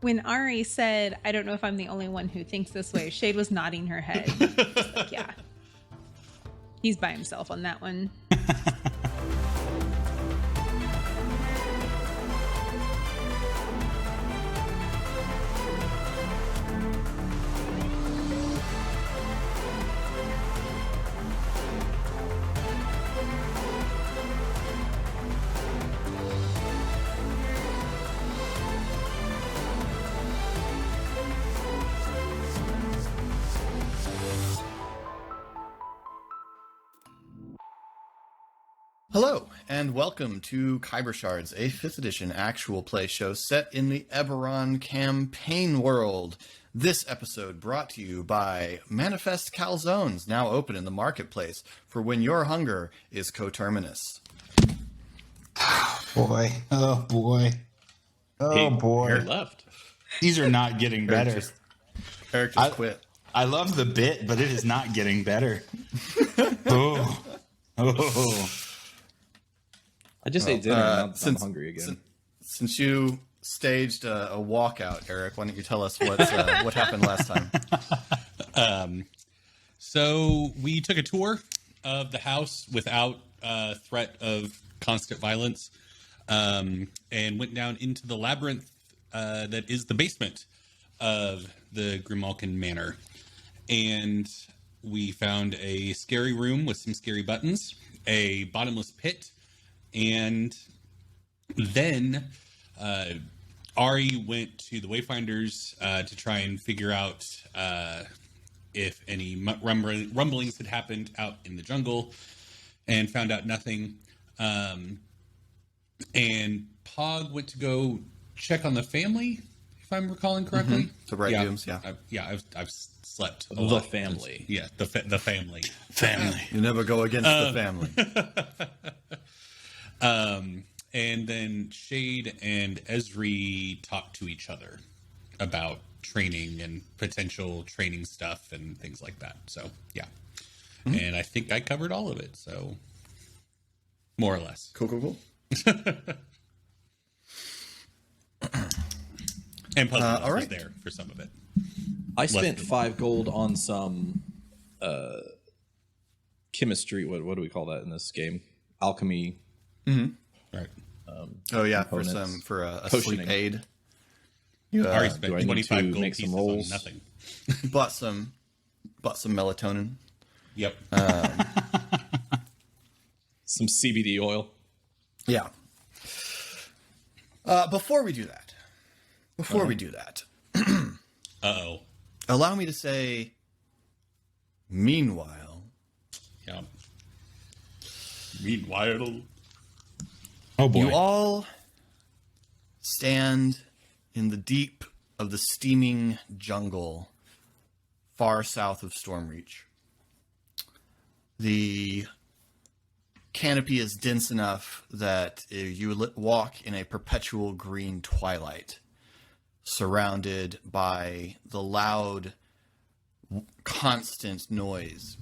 When Ari said, I don't know if I'm the only one who thinks this way, Shade was nodding her head. Just like, yeah. He's by himself on that one. Hello, and welcome to Khyber Shards, a 5th edition actual play show set in the Eberron campaign world. This episode brought to you by Manifest Calzones, now open in the marketplace for when your hunger is coterminous. Boy, oh boy, oh boy. You're left. These are not getting better. Eric just quit. I love the bit, but it is not getting better. Oh. I just ate dinner and now I'm hungry again. Since you staged a walkout, Eric, why don't you tell us what happened last time? So we took a tour of the house without threat of constant violence, and went down into the labyrinth that is the basement of the Grimalkin Manor. And we found a scary room with some scary buttons, a bottomless pit, and then Ari went to the Wayfinders to try and figure out if any rumblings had happened out in the jungle, and found out nothing. And Pog went to go check on the family, if I'm recalling correctly. Mm-hmm. The right rooms, yeah. I've slept a The lot. family. Yeah, the family. Family. You never go against the family. And then Shade and Esri talked to each other about training and potential training stuff and things like that. So, yeah. Mm-hmm. And I think I covered all of it, so more or less. Cool. And Puzzle all right. was there for some of it. I spent 5 gold on some chemistry. What do we call that in this game? Alchemy. Mm-hmm. Right. For a sleep aid. You already spent do I need 25 to gold make some pieces rolls? on nothing. bought some melatonin. Yep. Some CBD oil. Yeah. Before we do that, Uh-oh. allow me to say, meanwhile. Yeah. Meanwhile. Oh boy. You all stand in the deep of the steaming jungle far south of Stormreach. The canopy is dense enough that you walk in a perpetual green twilight, surrounded by the loud, constant noise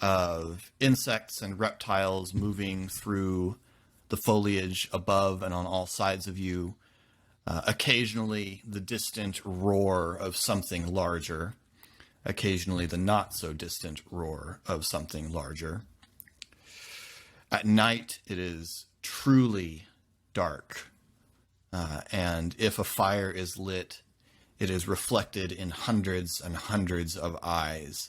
of insects and reptiles moving through the foliage above and on all sides of you. Occasionally, the distant roar of something larger. Occasionally, the not-so-distant roar of something larger. At night, it is truly dark. And if a fire is lit, it is reflected in hundreds and hundreds of eyes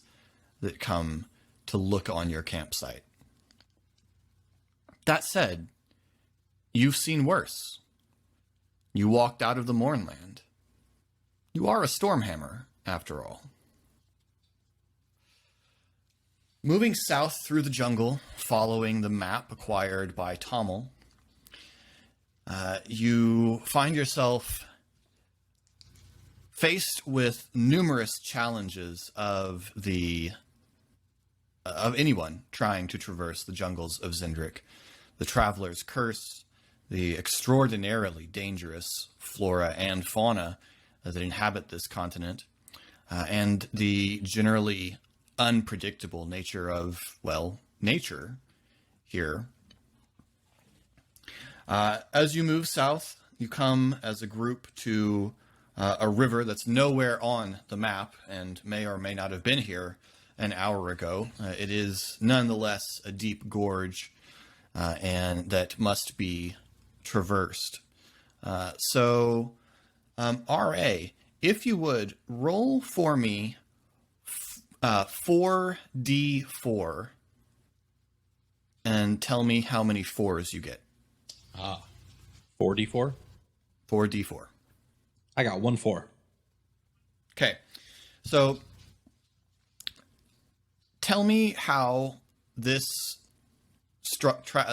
that come to look on your campsite. That said, you've seen worse. You walked out of the Mournland. You are a Stormhammer, after all. Moving south through the jungle, following the map acquired by Tommel, you find yourself faced with numerous challenges of anyone trying to traverse the jungles of Zendrick. The Traveler's Curse, the extraordinarily dangerous flora and fauna that inhabit this continent, and the generally unpredictable nature of, well, nature here. As you move south, you come as a group to a river that's nowhere on the map and may or may not have been here an hour ago. It is nonetheless a deep gorge and that must be traversed. So, R.A., if you would, roll for me 4d4 and tell me how many 4s you get. 4d4? 4d4. I got 1 4. Okay. So tell me how this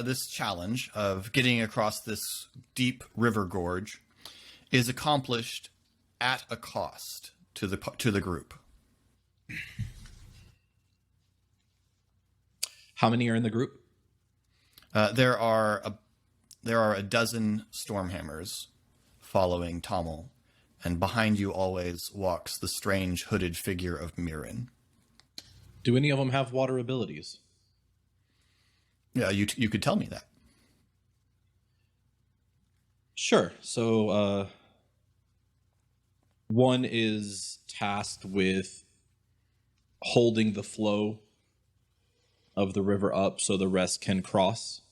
this challenge of getting across this deep river gorge is accomplished at a cost to the group. How many are in the group? There are a dozen Stormhammers following Tommel, and behind you always walks the strange hooded figure of Mirren. Do any of them have water abilities? Yeah, you could tell me that. Sure. So, one is tasked with holding the flow of the river up so the rest can cross.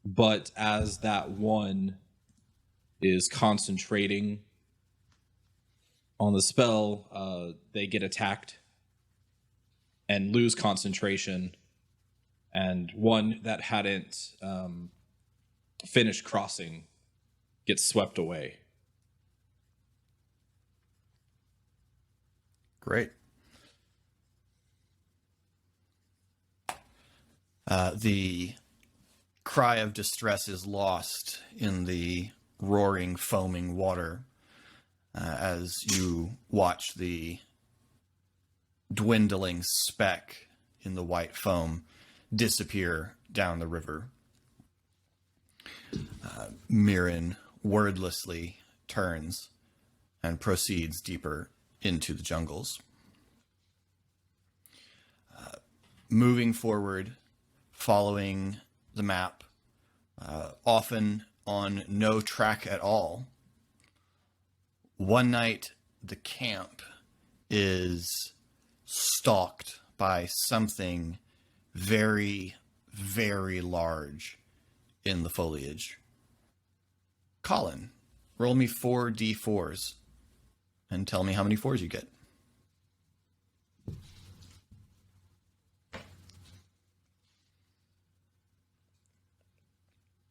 But as that one is concentrating on the spell, they get attacked and lose concentration. And one that hadn't finished crossing gets swept away. Great. The cry of distress is lost in the roaring, foaming water as you watch the dwindling speck in the white foam disappear down the river. Mirren wordlessly turns and proceeds deeper into the jungles. Moving forward, following the map, often on no track at all. One night, the camp is stalked by something very, very large in the foliage. Colin, roll me 4d4s and tell me how many 4s you get.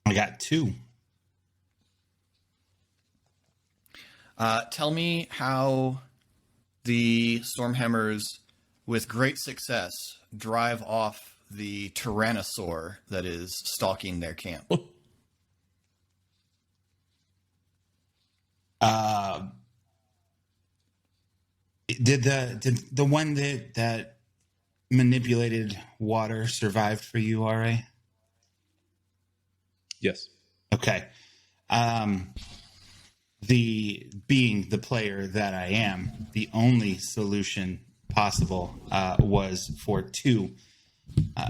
I got 2. Tell me how the Stormhammers, with great success, drive off the Tyrannosaur that is stalking their camp. Did the one that manipulated water survive for you, RA? Yes. Okay. Being the player that I am, the only solution possible was for 2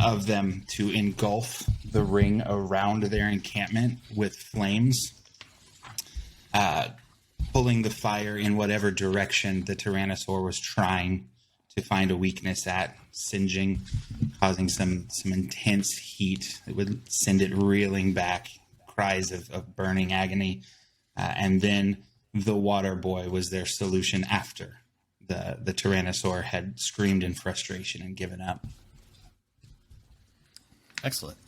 of them to engulf the ring around their encampment with flames, pulling the fire in whatever direction the Tyrannosaur was trying to find a weakness at, singeing, causing some intense heat that would send it reeling back, cries of burning agony. And then the water boy was their solution after the Tyrannosaur had screamed in frustration and given up. Excellent.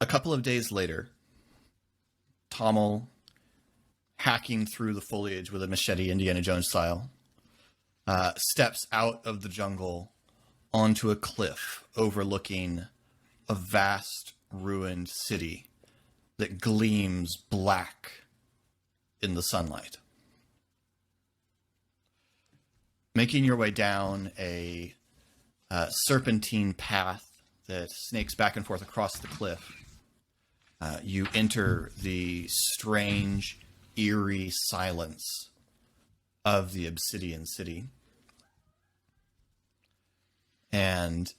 A couple of days later, Tommel, hacking through the foliage with a machete, Indiana Jones style, steps out of the jungle onto a cliff overlooking a vast ruined city that gleams black in the sunlight. Making your way down a serpentine path that snakes back and forth across the cliff, you enter the strange, eerie silence of the Obsidian City. And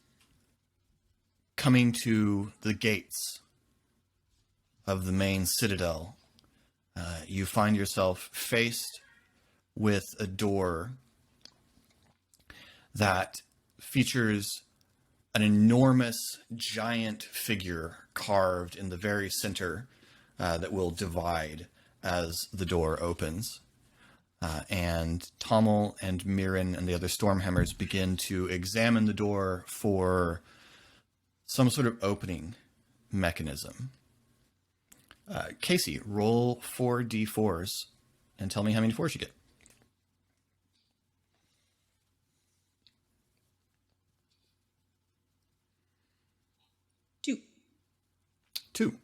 coming to the gates of the main citadel, you find yourself faced with a door that features an enormous giant figure carved in the very center that will divide as the door opens. And Tommel and Mirren and the other Stormhammers begin to examine the door for some sort of opening mechanism. Casey, roll 4d4s and tell me how many 4s you get. Two.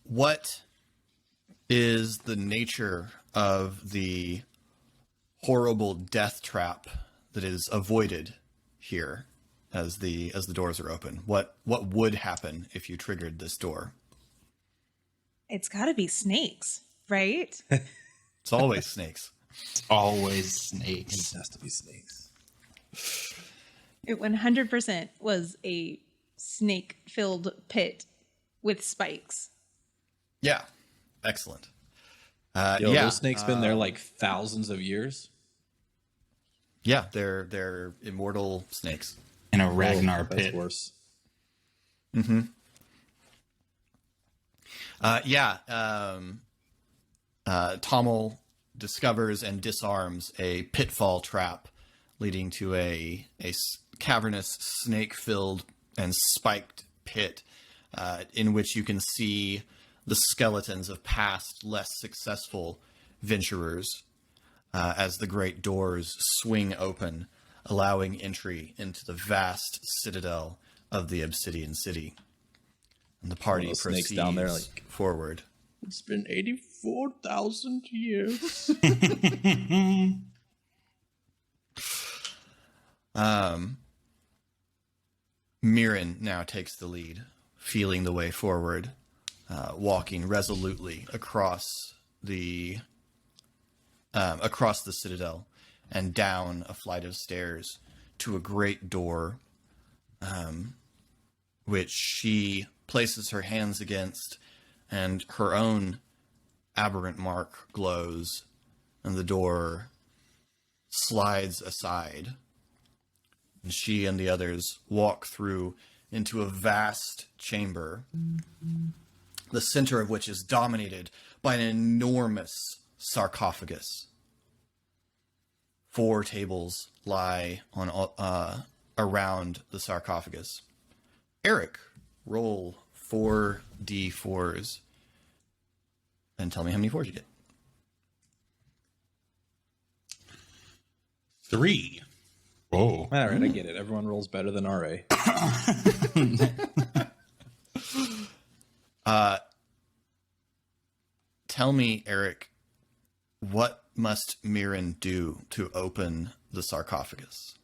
What is the nature of the horrible death trap that is avoided here as the doors are open? What would happen if you triggered this door? It's got to be snakes, right? It's always snakes. It's always snakes. It has to be snakes. It 100% was a snake-filled pit with spikes. Yeah, excellent. Those snakes been there like thousands of years. Yeah, they're immortal snakes. In a Ragnar That's pit. worse. Mm-hmm. Tommel discovers and disarms a pitfall trap leading to a cavernous, snake-filled and spiked pit in which you can see the skeletons of past, less successful venturers as the great doors swing open, allowing entry into the vast citadel of the Obsidian City. And the party Those proceeds snakes down there, like, forward. it's been 84,000 years. Mirren now takes the lead, feeling the way forward, walking resolutely across the citadel and down a flight of stairs to a great door, which she places her hands against, and her own aberrant mark glows, and the door slides aside. And she and the others walk through into a vast chamber, the center of which is dominated by an enormous sarcophagus. 4 tables lie on around the sarcophagus. Eric, roll 4d4s and tell me how many 4s you get. 3. Whoa. All right, I get it. Everyone rolls better than RA. Tell me, Eric, what must Mirren do to open the sarcophagus?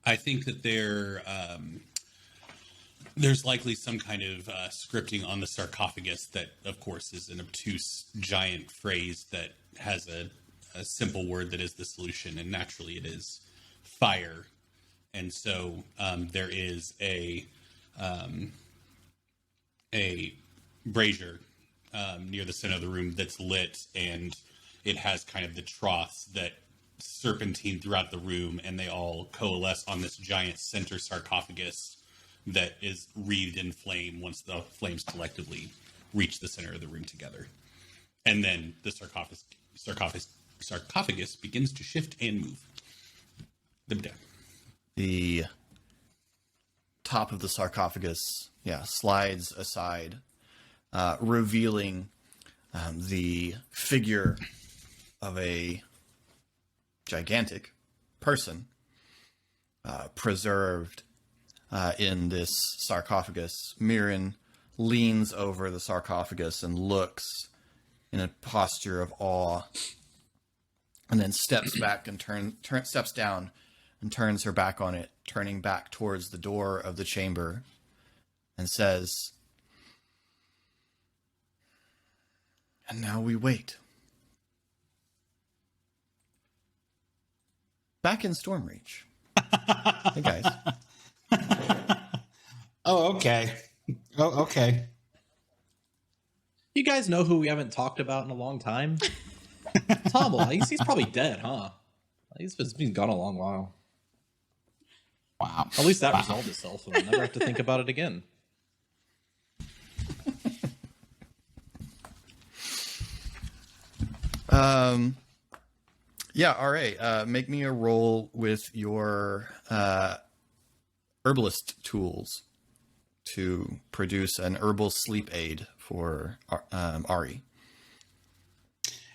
I think that there's likely some kind of scripting on the sarcophagus that, of course, is an obtuse giant phrase that has a simple word that is the solution, and naturally it is fire. And so there is a brazier near the center of the room that's lit, and it has kind of the troughs that serpentine throughout the room, and they all coalesce on this giant center sarcophagus that is wreathed in flame once the flames collectively reach the center of the room together. And then the sarcophagus begins to shift and move. The top of the sarcophagus, slides aside, revealing the figure of a gigantic person preserved in this sarcophagus. Mirren leans over the sarcophagus and looks in a posture of awe, and then steps back and steps down and turns her back on it, turning back towards the door of the chamber, and says, And now we wait. Back in Stormreach. Hey, guys. Oh, okay. Oh, okay. You guys know who we haven't talked about in a long time? Tommel. He's probably dead, huh? He's been gone a long while. Wow. At least that resolved itself, and I'll never have to think about it again. Yeah, RA, make me a roll with your herbalist tools to produce an herbal sleep aid for Ari.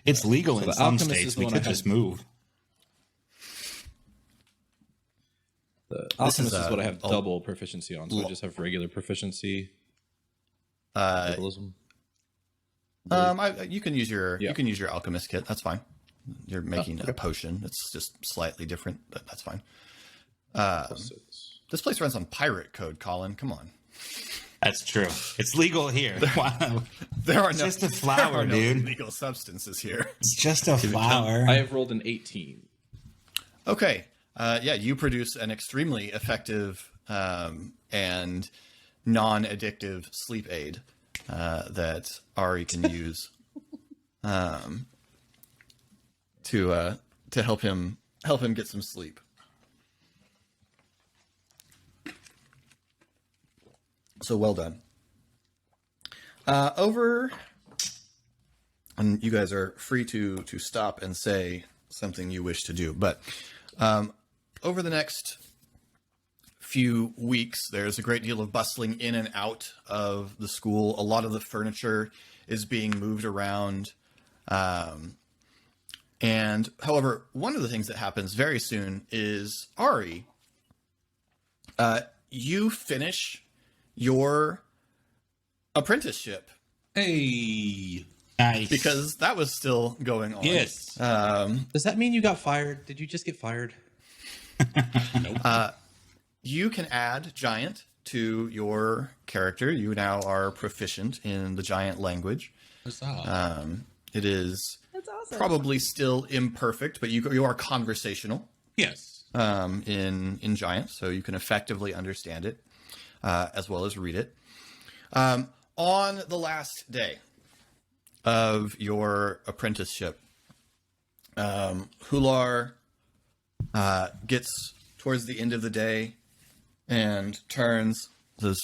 It's legal in the some alchemist states. is the We one could I had. just move. The alchemist is what I have a- double proficiency on, so I just have regular proficiency. Uh, Herbalism. you can use your Yeah. you can use your alchemist kit. That's fine. You're making a potion. It's just slightly different, but that's fine. This place runs on pirate code, Colin. Come on. That's true. It's legal here. Wow. There are It's no, just a there flower, are no dude. illegal substances here. It's just a flower. I have rolled an 18. Okay. Yeah, you produce an extremely effective and non-addictive sleep aid that Ari can use to help him get some sleep. So well done. And you guys are free to stop and say something you wish to do, but over the next few weeks, there's a great deal of bustling in and out of the school. A lot of the furniture is being moved around. And however, one of the things that happens very soon is Ari, you finish your apprenticeship Hey. Nice. because that was still going on. Yes. Does that mean you got fired? Did you just get fired? You can add giant to your character. You now are proficient in the giant language. Huzzah. It is That's awesome. probably still imperfect, but you are conversational Yes. in giant, so you can effectively understand it as well as read it. On the last day of your apprenticeship, Hular gets towards the end of the day and turns, says,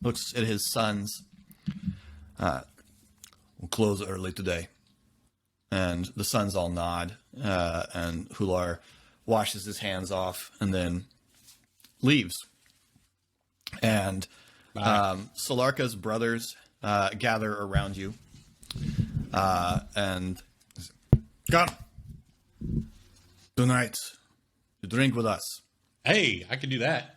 looks at his sons. We'll close early today. And the sons all nod, and Hular washes his hands off and then leaves. And Solarka's brothers gather around you, and come tonight. You drink with us. Hey, I can do that.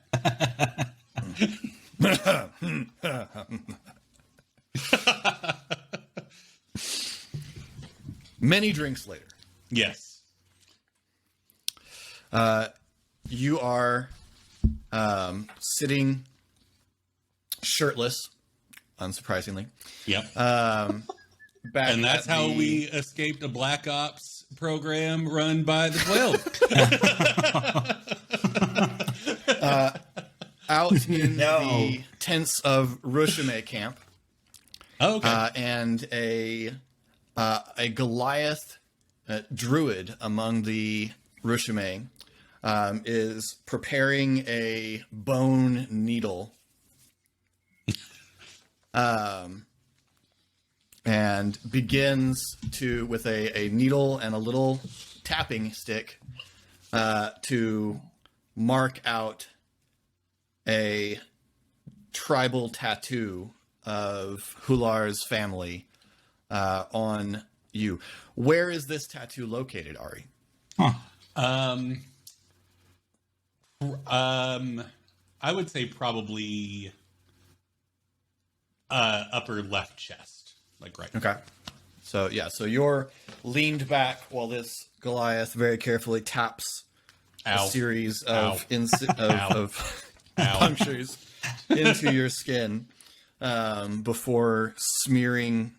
Many drinks later, Yes. you are sitting shirtless, unsurprisingly. Yep. Back And that's at how the- we escaped a Black Ops program run by the 12. out in the tents of Rushime camp, Okay. and a Goliath druid among the Rushime is preparing a bone needle, and begins to with a needle and a little tapping stick to mark out a tribal tattoo of Hular's family on you. Where is this tattoo located, Ari? I would say probably upper left chest, like right. Okay. So yeah, so you're leaned back while this Goliath very carefully taps Ow. a series Ow. of Ow. Ow. punctures into your skin before smearing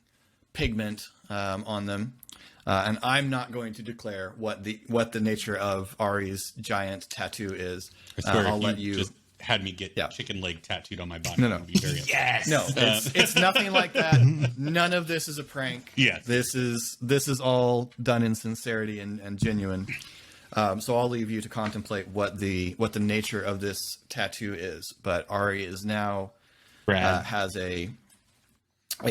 pigment on them, and I'm not going to declare what the nature of Ari's giant tattoo is. I swear, I'll if let you you. just had me get chicken leg tattooed on my body. No. I'd be very upset. Yes. No, it's nothing like that. None of this is a prank. Yes. This is all done in sincerity and genuine. So I'll leave you to contemplate what the nature of this tattoo is. But Ari is now has a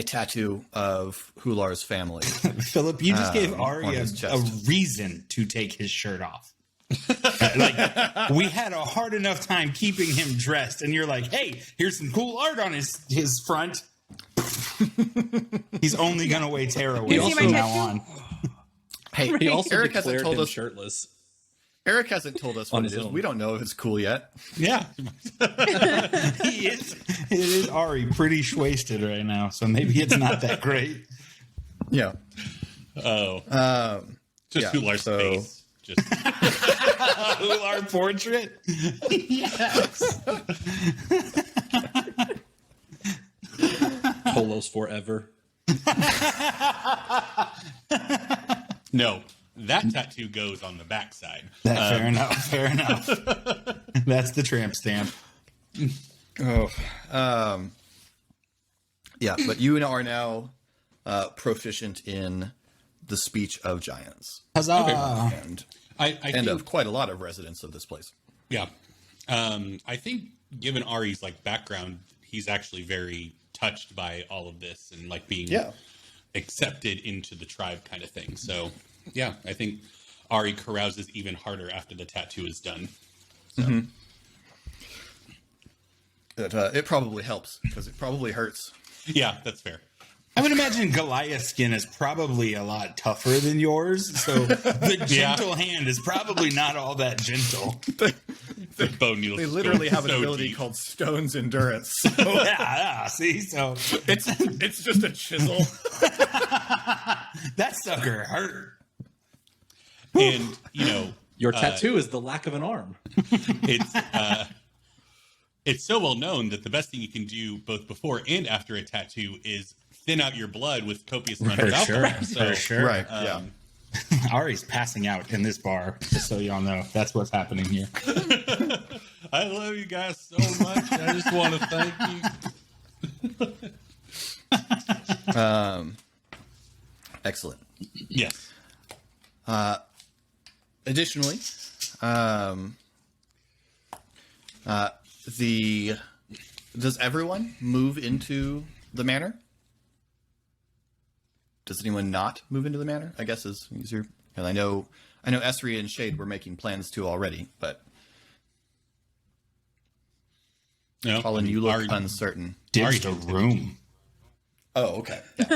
tattoo of Hular's family. Philip, you just gave Ari on a his chest. reason to take his shirt off. Like, we had a hard enough time keeping him dressed, and you're like, hey, here's some cool art on his front. He's only gonna weigh tearaway You see my from now tattoo? on. Hey, He also Eric hasn't declared told him us. shirtless. Eric hasn't told us On what it his is. own. We don't know if it's cool yet. Yeah. He is. It is Ari pretty wasted right now, so maybe it's not that great. Yeah. Oh. Just yeah, Hular's so- face. Just Hular portrait. Yes. Polos forever. no. That tattoo goes on the backside. Fair enough. Fair enough. That's the tramp stamp. Oh. Yeah, but you are now proficient in the speech of giants Huzzah! and I think, of quite a lot of residents of this place. yeah. I think given Ari's like background, he's actually very touched by all of this and like being accepted into the tribe kind of thing. So yeah, I think Ari carouses even harder after the tattoo is done. So. It probably helps because it probably hurts. Yeah, that's fair. I would imagine Goliath's skin is probably a lot tougher than yours, so the gentle hand is probably not all that gentle. The bone needles They literally go have an so ability deep. called Stone's Endurance. Yeah, see, so It's just a chisel. that sucker hurt. And you know, Your tattoo is the lack of an arm. it's so well known that the best thing you can do both before and after a tattoo is thin out your blood with copious amounts of alcohol. So, For sure. Right. Yeah. Ari's passing out in this bar, just so y'all know. That's what's happening here. I love you guys so much. I just want to thank you. Excellent. Yes. Additionally, does everyone move into the manor? Does anyone not move into the manor? I guess is easier. And I know Esri and Shade were making plans to already, but No, Colin, you look Ari- uncertain. Ditched a room. Oh, okay. Yeah.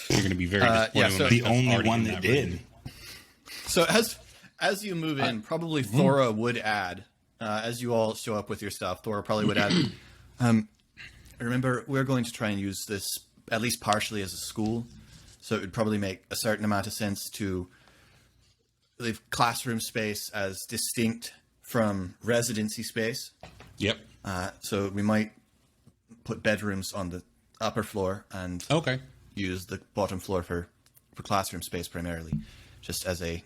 You're going to be very disappointed. yeah, when so I The start only already one in that room. did. So as you move in, probably Thora would add, as you all show up with your stuff, Thora probably would add, remember, we're going to try and use this at least partially as a school, so it would probably make a certain amount of sense to leave classroom space as distinct from residency space. Yep. So we might put bedrooms on the upper floor and Okay. use the bottom floor for classroom space primarily, just as a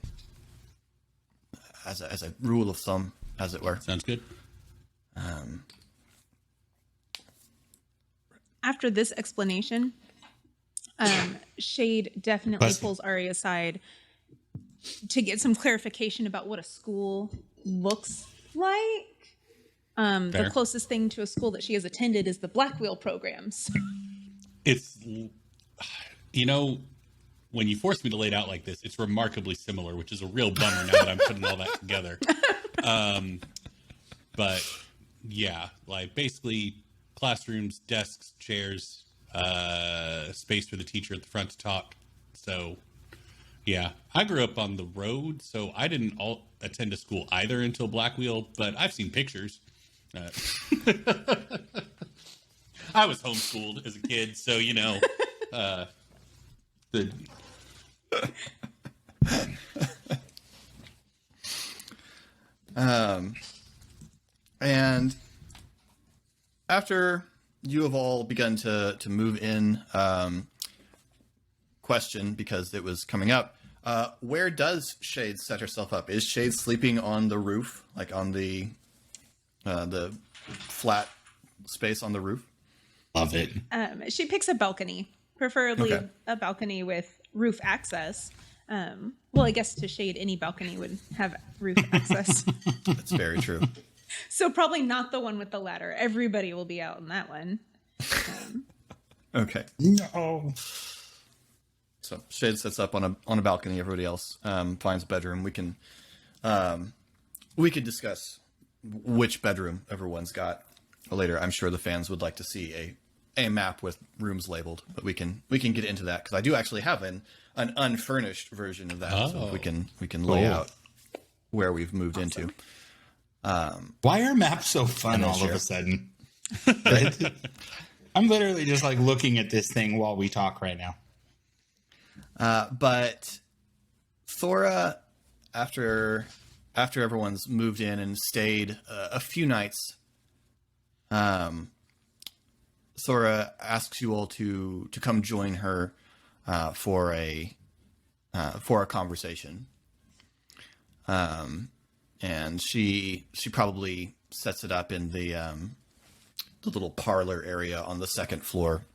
rule of thumb, as it were. Sounds good. After this explanation, Shade definitely Bless you. pulls Ari aside to get some clarification about what a school looks like. The Fair. closest thing to a school that she has attended is the Black Wheel programs. It's, you know, when you force me to lay it out like this, it's remarkably similar, which is a real bummer now that I'm putting all that together. But yeah, like basically classrooms, desks, chairs, space for the teacher at the front to talk. So yeah, I grew up on the road, so I didn't attend a school either until Black Wheel, but I've seen pictures. I was homeschooled as a kid, so you know, the And after you have all begun to move in, question because it was coming up. Where does Shade set herself up? Is Shade sleeping on the roof, like on the flat space on the roof? Love it. She picks a balcony, preferably Okay. a balcony with roof access. Well, I guess to Shade, any balcony would have roof access. That's very true. So probably not the one with the ladder. Everybody will be out in that one. Okay. No. So Shade sets up on a balcony. Everybody else finds a bedroom. We could discuss which bedroom everyone's got later. I'm sure the fans would like to see a map with rooms labeled, but we can get into that because I do actually have an unfurnished version of that. So we can lay out where we've moved into. Why are maps so fun all of a sudden? I'm literally just like looking at this thing while we talk right now. But Thora, after everyone's moved in and stayed a few nights, Thora asks you all to come join her for a conversation. And she probably sets it up in the little parlor area on the second floor.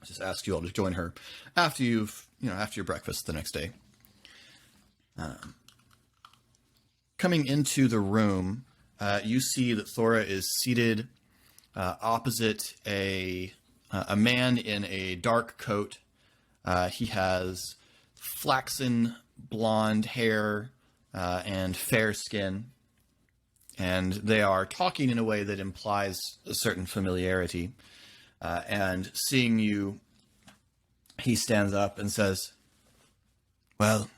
Just asks you all to join her after after your breakfast the next day. Coming into the room, you see that Thora is seated opposite a man in a dark coat. He has flaxen blonde hair and fair skin, and they are talking in a way that implies a certain familiarity. And seeing you, he stands up and says, "Well,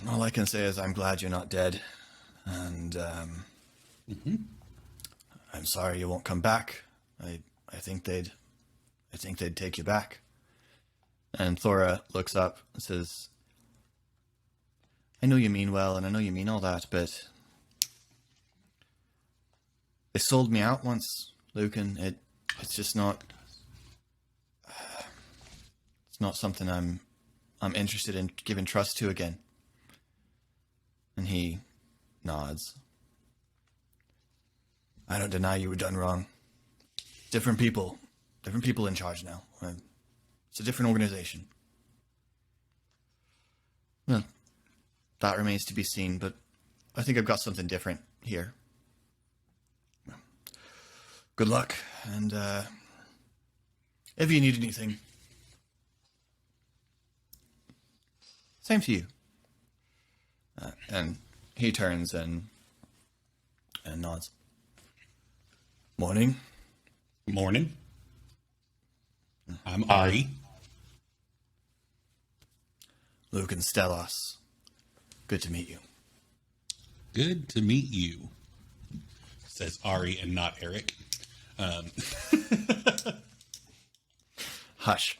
all I can say is I'm glad you're not dead, and I'm sorry you won't come back. I think they'd take you back." And Thora looks up and says, "I know you mean well, and I know you mean all that, but they sold me out once, Lucan. It's just not. It's not something I'm interested in giving trust to again." And he nods. "I don't deny you were done wrong. Different people in charge now. It's a different organization. Well, that remains to be seen, but I think I've got something different here. Good luck, and if you need anything, same to you." And he turns and nods. "Morning." Morning. I'm Ari. Lucan Stellos. Good to meet you. Good to meet you, says Ari and not Eric. Hush.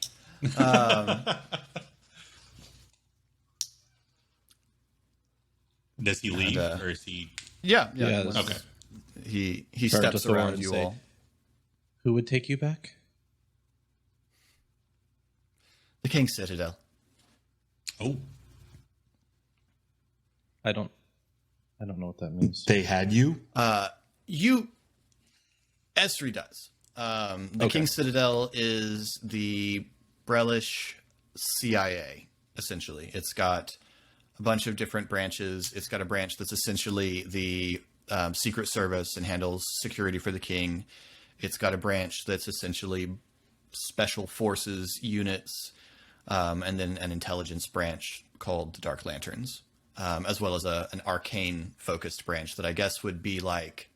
Does he leave or is he? Yeah. Okay. He Turn to steps Thora around and you say, all. "Who would take you back?" The King's Citadel. Oh, I don't know what that means. They had you? Esri does. The Okay. King's Citadel is the Brelish CIA, essentially. It's got a bunch of different branches. It's got a branch that's essentially the Secret Service and handles security for the king. It's got a branch that's essentially special forces units, and then an intelligence branch called the Dark Lanterns, as well as an arcane-focused branch that I guess would be like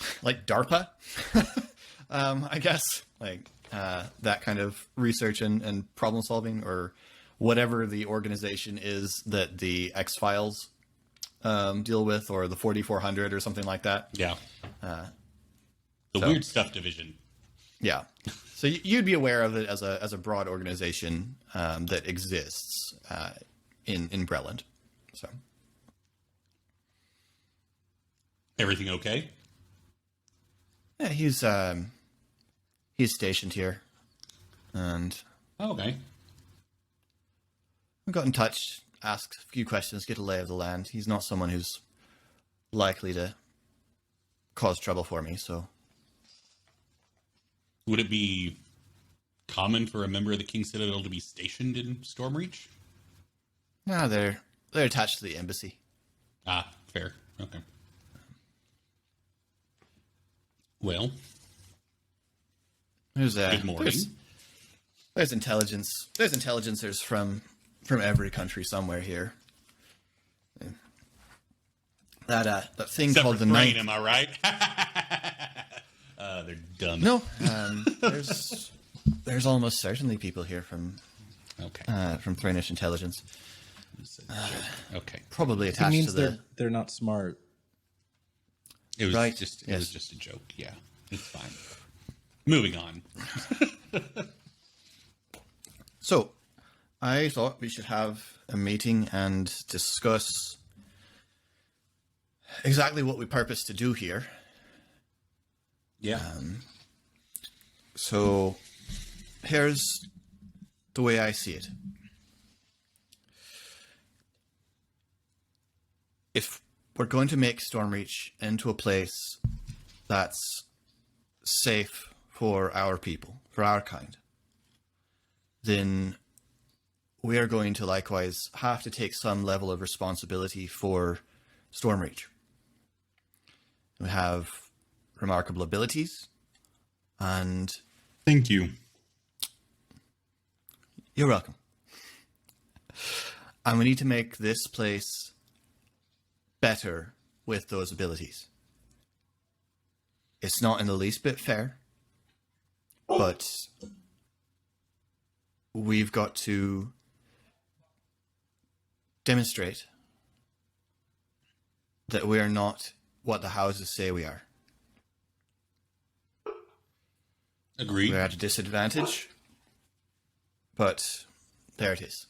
DARPA, I guess, that kind of research and problem solving, or whatever the organization is that the X-Files deal with, or the 4400 or something like that. yeah. The so- weird stuff division. Yeah. So you'd be aware of it as a broad organization that exists in Breland. So Everything okay? yeah, he's stationed here. And Okay. I got in touch, asked a few questions, get a lay of the land. He's not someone who's likely to cause trouble for me, so... Would it be common for a member of the King Citadel to be stationed in Stormreach? No, they're attached to the embassy. Ah, fair. Okay. Well, good morning. There's intelligence. There's intelligencers from every country somewhere here. That thing Except called for the Thrain, Ninth. am I right? They're dumb. No, there's almost certainly people here from Okay. Thrainish intelligence. Okay. Probably It attached means to the. they're not smart. It was Right, just yes. was just a joke. Yeah, it's fine. Moving on. So, I thought we should have a meeting and discuss exactly what we purpose to do here. Yeah. So, here's the way I see it. If we're going to make Stormreach into a place that's safe for our people, for our kind, then we are going to likewise have to take some level of responsibility for Stormreach. We have remarkable abilities, and Thank you. you're welcome. And we need to make this place better with those abilities. It's not in the least bit fair, but we've got to demonstrate that we are not what the houses say we are. Agreed. We're at a disadvantage, but there it is.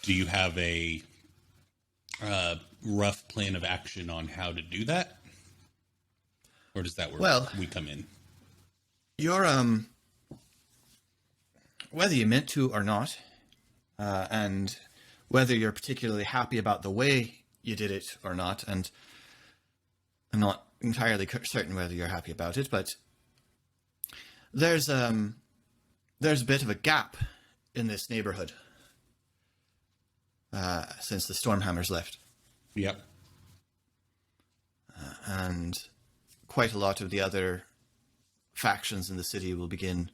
Do you have a rough plan of action on how to do that? Or does that where we come in? You're, whether you meant to or not, and whether you're particularly happy about the way you did it or not, and I'm not entirely certain whether you're happy about it, but there's a bit of a gap in this neighborhood since the Stormhammers left. Yep. And quite a lot of the other factions in the city will begin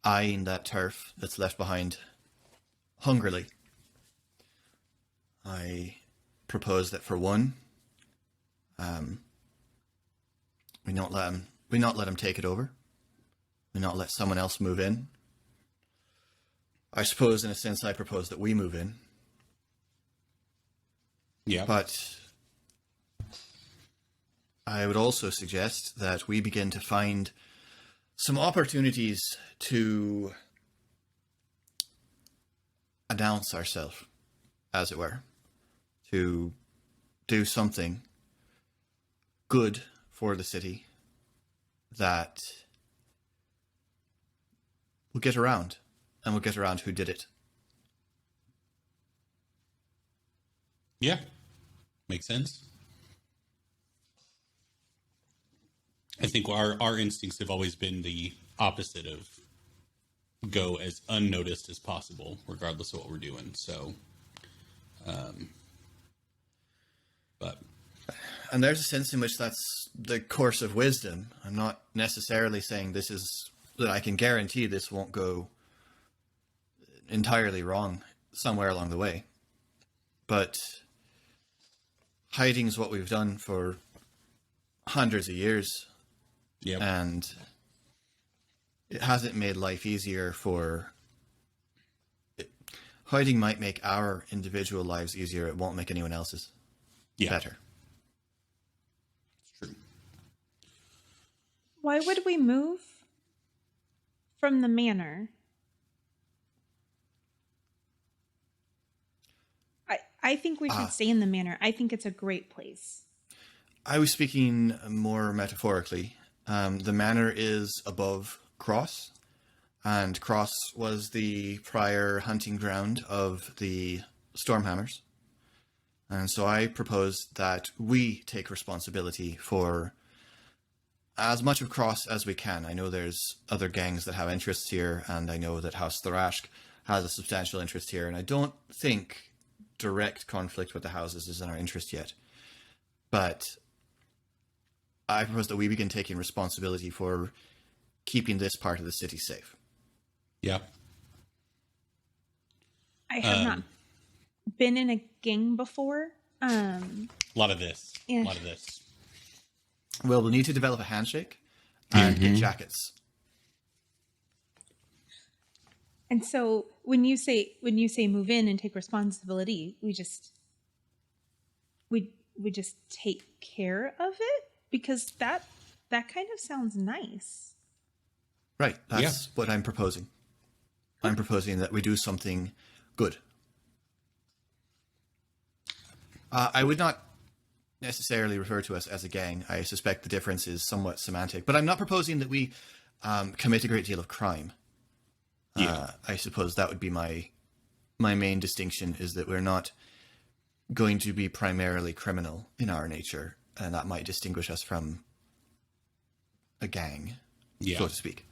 eyeing that turf that's left behind hungrily. I propose that for one, we not let him take it over. We not let someone else move in. I suppose, in a sense, I propose that we move in. Yeah. But I would also suggest that we begin to find some opportunities to announce ourselves, as it were, to do something good for the city that will get around, and will get around who did it. Yeah. Makes sense. I think our instincts have always been the opposite of go as unnoticed as possible, regardless of what we're doing. So, but And there's a sense in which that's the course of wisdom. I'm not necessarily saying this is that I can guarantee this won't go entirely wrong somewhere along the way. But hiding is what we've done for hundreds of years. yeah, And it hasn't made life easier for... Hiding might make our individual lives easier. It won't make anyone else's better. it's true. Why would we move from the manor? I think we should stay in the manor. I think it's a great place. I was speaking more metaphorically. The manor is above Cross, and Cross was the prior hunting ground of the Stormhammers. And so I propose that we take responsibility for as much of Cross as we can. I know there's other gangs that have interests here, and I know that House Thorashk has a substantial interest here, and I don't think direct conflict with the houses is in our interest yet. But I propose that we begin taking responsibility for keeping this part of the city safe. Yeah. I have not been in a gang before. A lot of this. Yeah. A lot of this. Well, we'll need to develop a handshake and get jackets. And so when you say move in and take responsibility, we just take care of it, because that kind of sounds nice. Right, that's what I'm proposing. I'm proposing that we do something good. I would not necessarily refer to us as a gang. I suspect the difference is somewhat semantic, but I'm not proposing that we commit a great deal of crime. I suppose that would be my main distinction, is that we're not going to be primarily criminal in our nature, and that might distinguish us from a gang, so to speak.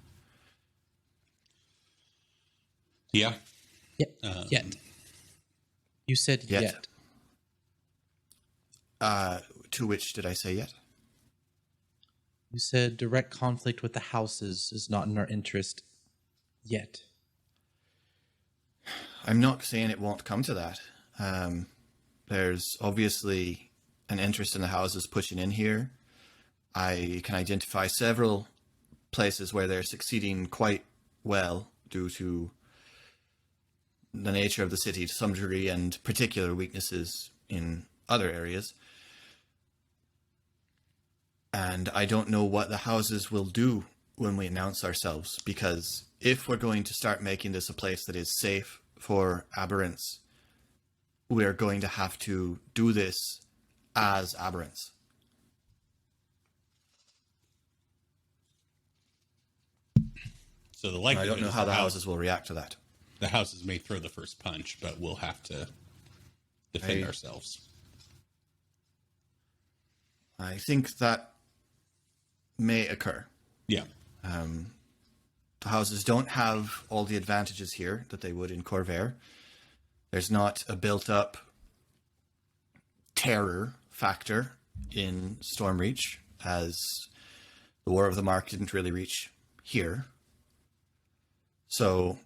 Yeah. Yet. You said yet. To which did I say yet? You said direct conflict with the houses is not in our interest yet. I'm not saying it won't come to that. There's obviously an interest in the houses pushing in here. I can identify several places where they're succeeding quite well due to the nature of the city to some degree and particular weaknesses in other areas. And I don't know what the houses will do when we announce ourselves, because if we're going to start making this a place that is safe for aberrants, we're going to have to do this as aberrants. So the I likelihood don't know is how the houses will react to that. the houses may throw the first punch, but we'll have to defend ourselves. I think that may occur. Yeah. The houses don't have all the advantages here that they would in Corvair. There's not a built-up terror factor in Stormreach, as the War of the Mark didn't really reach here. So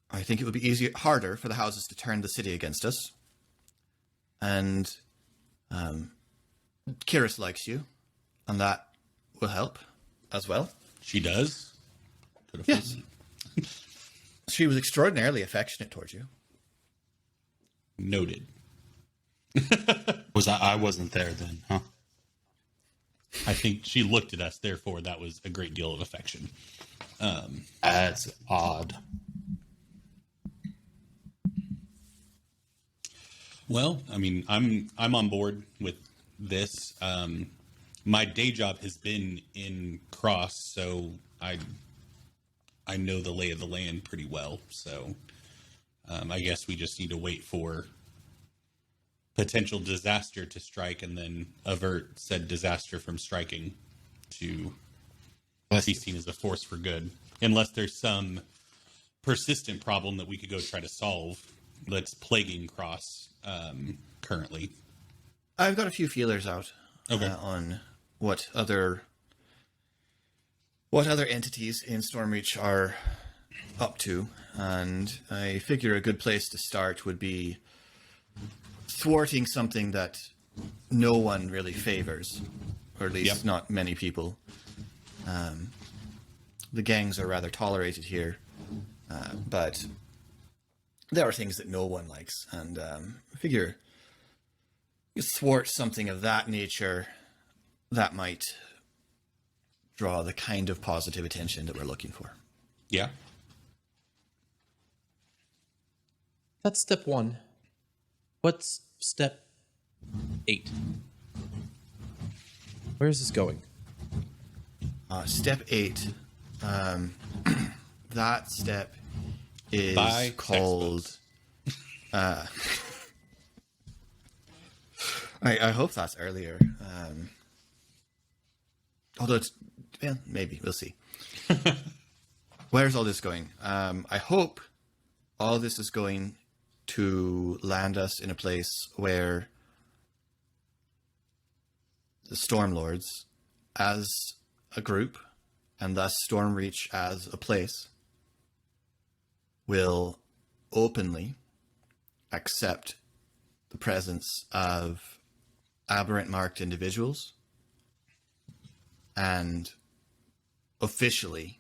I think it would be harder for the houses to turn the city against us. And Kiris likes you, and that will help as well. She does? Yes. She was extraordinarily affectionate towards you. Noted. I wasn't there then, huh? I think she looked at us, therefore that was a great deal of affection. That's odd. Well, I mean, I'm on board with this. My day job has been in Cross, so I know the lay of the land pretty well. So I guess we just need to wait for potential disaster to strike and then avert said disaster from striking to be seen as a force for good. Unless there's some persistent problem that we could go try to solve that's plaguing Cross currently. I've got a few feelers out on what other entities in Stormreach are up to, and I figure a good place to start would be thwarting something that no one really favors, or at least not many people. The gangs are rather tolerated here, but there are things that no one likes, and I figure you thwart something of that nature, that might draw the kind of positive attention that we're looking for. Yeah. That's step 1. What's step 8? Where is this going? Step 8. That step is Buy called. I hope that's earlier. Although it's, well, maybe we'll see. Where's all this going? I hope all this is going to land us in a place where the Stormlords, as a group, and thus Stormreach as a place, will openly accept the presence of aberrant marked individuals and officially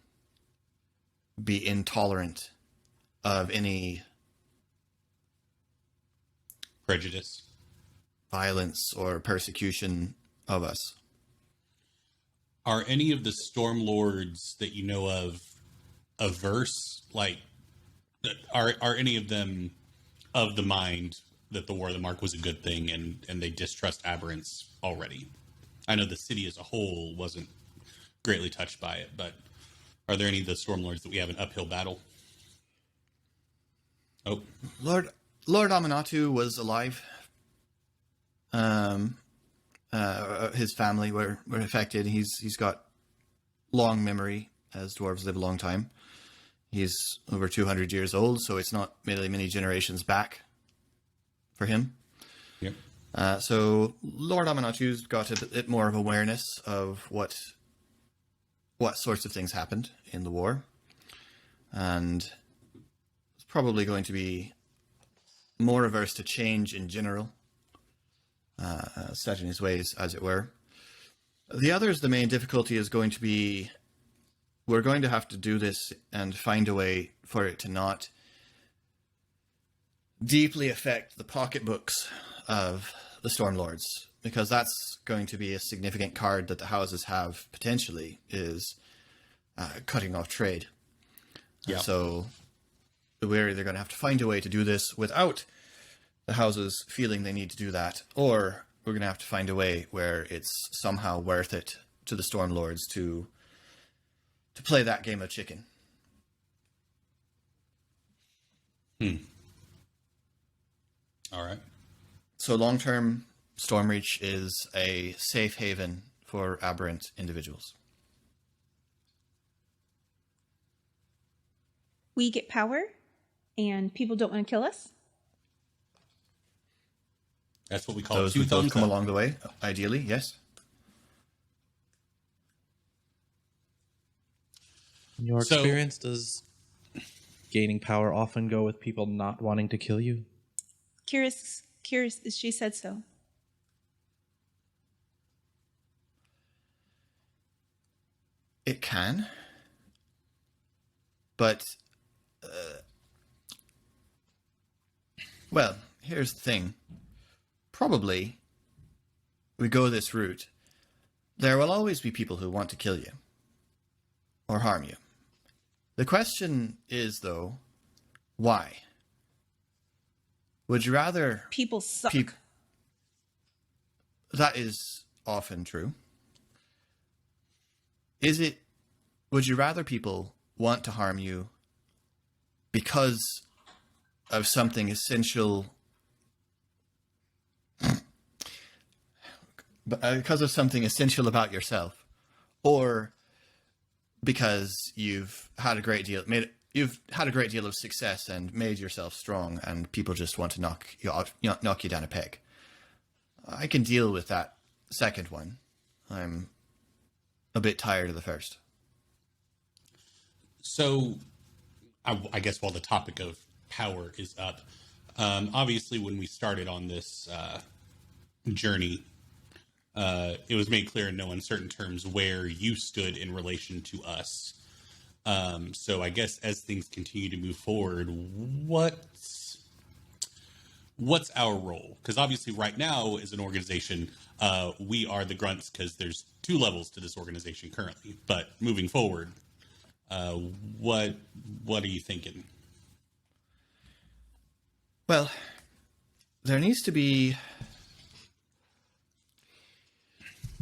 be intolerant of any Prejudice. violence or persecution of us. Are any of the Stormlords that you know of averse? Like, are any of them of the mind that the War of the Mark was a good thing and they distrust aberrants already? I know the city as a whole wasn't greatly touched by it, but are there any of the Stormlords that we have an uphill battle? Oh, Lord Aminatu was alive. His family were affected. He's got long memory, as dwarves live a long time. He's over 200 years old, so it's not really many generations back for him. yep. So Lord Aminatu's got a bit more of awareness of what sorts of things happened in the war, and it's probably going to be more averse to change in general, set in his ways, as it were. The others, the main difficulty is going to be, we're going to have to do this and find a way for it to not deeply affect the pocketbooks of the Stormlords, because that's going to be a significant card that the houses have potentially, is cutting off trade. Yeah. So we're either going to have to find a way to do this without the houses feeling they need to do that, or we're going to have to find a way where it's somehow worth it to the Stormlords to play that game of chicken. All right. So long-term, Stormreach is a safe haven for aberrant individuals. We get power, and people don't want to kill us. That's what we call Those two who both thumbs come up. along the way, ideally, yes. In your So- experience, does gaining power often go with people not wanting to kill you? Curious, she said so. It can. But, well, here's the thing. Probably, we go this route, there will always be people who want to kill you or harm you. The question is, though, why? Would you rather... People suck. That is often true. Would you rather people want to harm you because of something essential, about yourself, or because you've had a great deal of success and made yourself strong, and people just want to knock you down a peg? I can deal with that second one. I'm a bit tired of the first. So, I guess while the topic of power is up, obviously when we started on this journey, it was made clear in no uncertain terms where you stood in relation to us. So I guess as things continue to move forward, what's our role? Because obviously right now as an organization, we are the grunts because there's 2 levels to this organization currently. But moving forward, what are you thinking? Well, there needs to be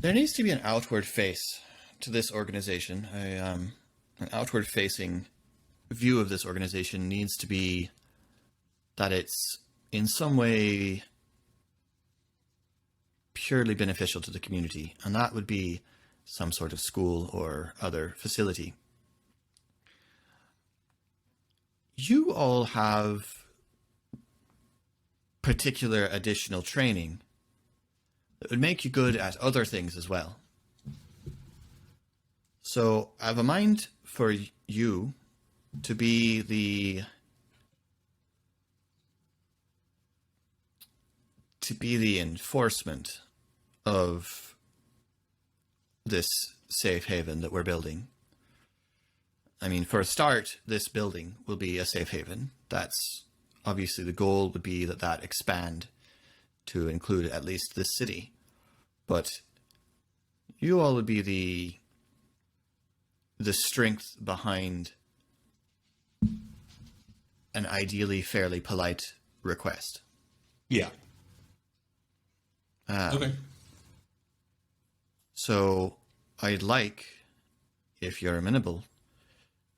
an outward face to this organization, an outward-facing view of this organization needs to be that it's in some way purely beneficial to the community, and that would be some sort of school or other facility. You all have particular additional training that would make you good at other things as well. So I have a mind for you to be the enforcement of this safe haven that we're building. I mean, for a start, this building will be a safe haven. That's obviously the goal would be that expand to include at least this city. But you all would be the strength behind an ideally fairly polite request. Yeah. Okay. So I'd like, if you're amenable,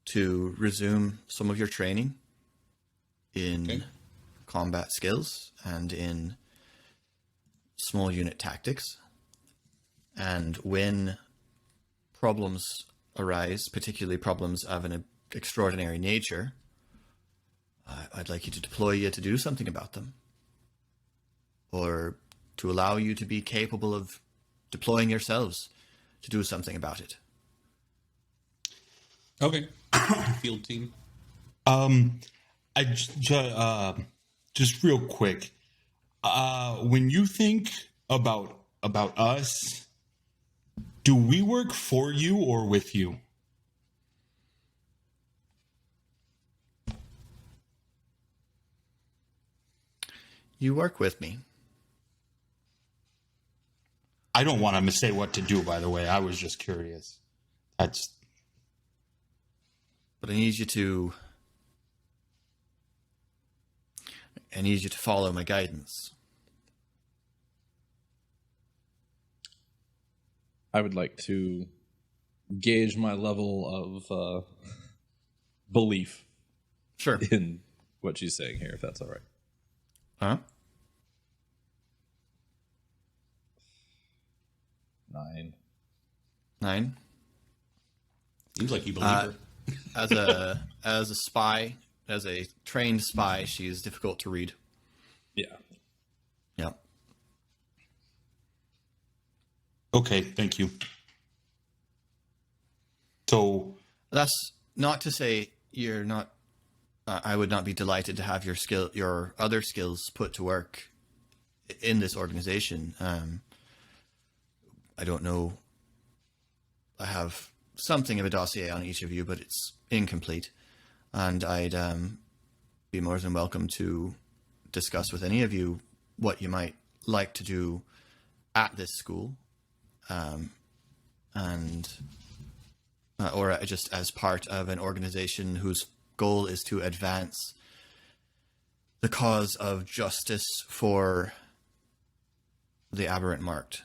to resume some of your training in combat skills and in small unit tactics. And when problems arise, particularly problems of an extraordinary nature, I'd like you to deploy you to do something about them. Or to allow you to be capable of deploying yourselves to do something about it. Okay. Field team. Just real quick. When you think about us, do we work for you or with you? You work with me. I don't want to say what to do, by the way. I was just curious. But I need you to follow my guidance. I would like to gauge my level of belief Sure. in what she's saying here, if that's all right. Huh? 9. Seems like you believe her. As a spy, as a trained spy, she is difficult to read. Yeah. Yeah. Okay, thank you. So That's not to say you're not. I would not be delighted to have your other skills put to work in this organization. I don't know. I have something of a dossier on each of you, but it's incomplete, and I'd be more than welcome to discuss with any of you what you might like to do at this school, or just as part of an organization whose goal is to advance the cause of justice for the aberrant marked.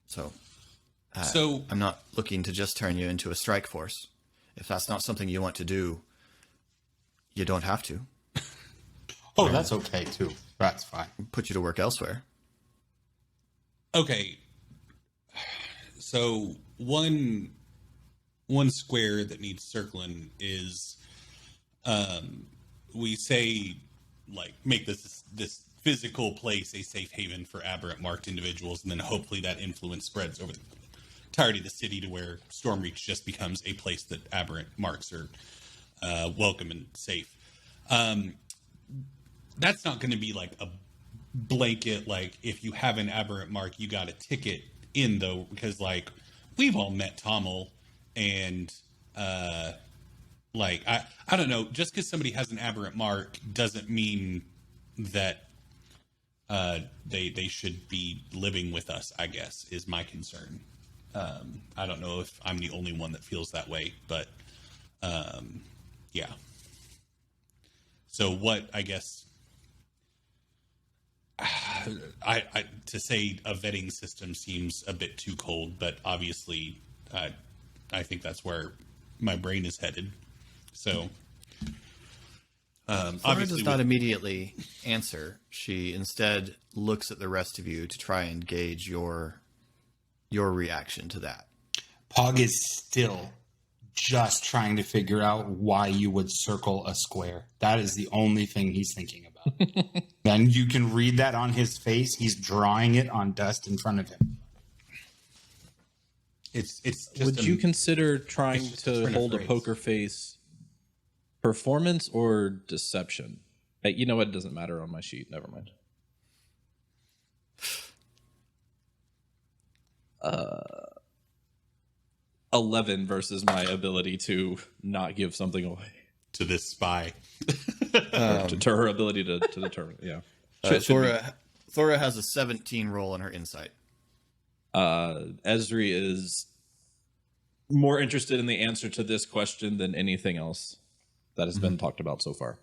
So I'm not looking to just turn you into a strike force. If that's not something you want to do, you don't have to. Oh, that's okay too. That's fine. Put you to work elsewhere. Okay. So one square that needs circling is we say like make this physical place a safe haven for aberrant marked individuals, and then hopefully that influence spreads over the entirety of the city to where Stormreach just becomes a place that aberrant marks are welcome and safe. That's not going to be like a blanket, like if you have an aberrant mark, you got a ticket in, though, because like we've all met Tommel, and like I don't know, just because somebody has an aberrant mark doesn't mean that they should be living with us, I guess, is my concern. I don't know if I'm the only one that feels that way, but yeah. So what, I guess, I to say a vetting system seems a bit too cold, but obviously, I think that's where my brain is headed. So, Thora obviously, does not immediately answer. She instead looks at the rest of you to try and gauge your reaction to that. Pog is still just trying to figure out why you would circle a square. That is the only thing he's thinking about. Then you can read that on his face. He's drawing it on dust in front of him. it's just Would you consider trying it's just a to turn of hold a phrase. poker face performance or deception? Hey, you know what? It doesn't matter on my sheet. Never mind. 11 versus my ability to not give something away. to this spy? To her ability to determine. Yeah. Should be. Thora has a 17 roll on her insight. Esri is more interested in the answer to this question than anything else that has been talked about so far.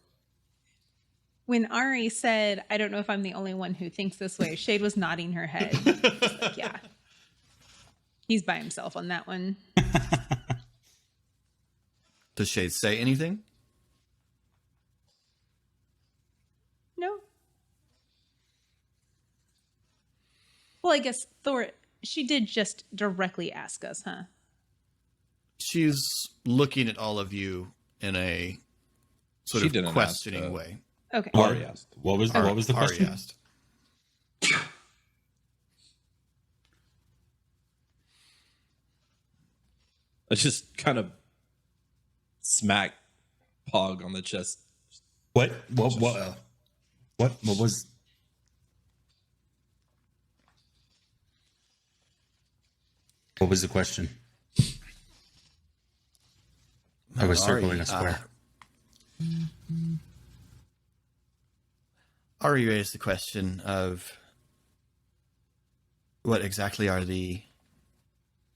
When Ari said, I don't know if I'm the only one who thinks this way, Shade was nodding her head. Just like, yeah. He's by himself on that one. Does Shade say anything? No. Well, I guess Thor, she did just directly ask us, huh? She's looking at all of you in a sort She of didn't ask, questioning way. Okay. Ari asked. What was the Ari question? asked. I just kind of smack Pog on the chest. What was the question? I was circling a square. Ari raised the question of what exactly are the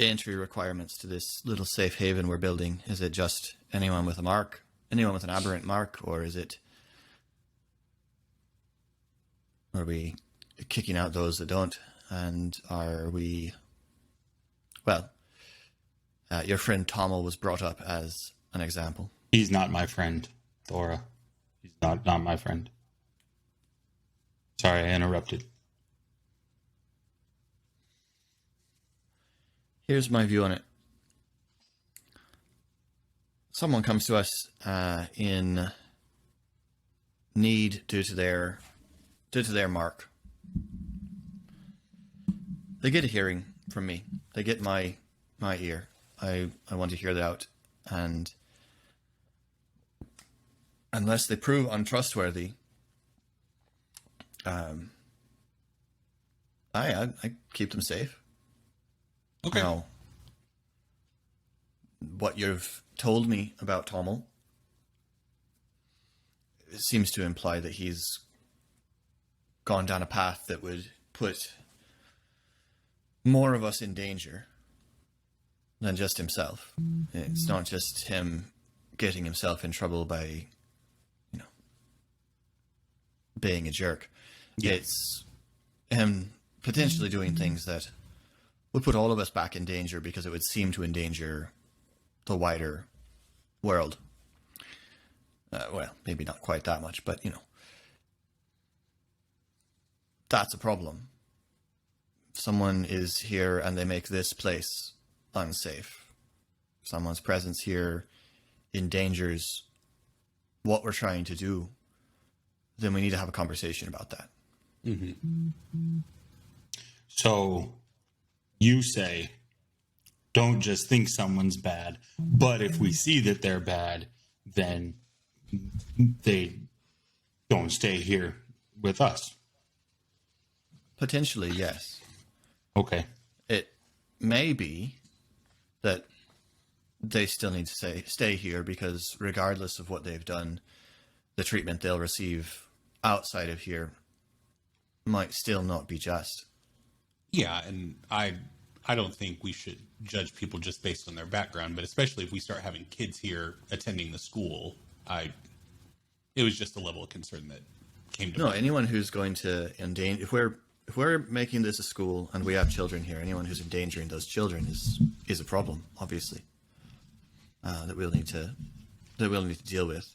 entry requirements to this little safe haven we're building. Is it just anyone with a mark, anyone with an aberrant mark, or are we kicking out those that don't? And are we, well, your friend Tommel was brought up as an example. He's not my friend, Thora. He's not my friend. Sorry, I interrupted. Here's my view on it. Someone comes to us in need due to their mark. They get a hearing from me. They get my ear. I want to hear that out. And unless they prove untrustworthy, I keep them safe. Okay. Now, what you've told me about Tommel seems to imply that he's gone down a path that would put more of us in danger than just himself. It's not just him getting himself in trouble by, being a jerk. Yeah. It's him potentially doing things that would put all of us back in danger because it would seem to endanger the wider world. Well, maybe not quite that much, but, that's a problem. If someone is here and they make this place unsafe, someone's presence here endangers what we're trying to do, then we need to have a conversation about that. Mm-hmm. So you say, don't just think someone's bad, but if we see that they're bad, then they don't stay here with us. Potentially, yes. Okay. It may be that they still need to stay here because regardless of what they've done, the treatment they'll receive outside of here might still not be just. Yeah, and I don't think we should judge people just based on their background, but especially if we start having kids here attending the school, it was just a level of concern that came to No, mind. anyone who's going to endanger, if we're making this a school and we have children here, anyone who's endangering those children is a problem, obviously. That we'll need to deal with.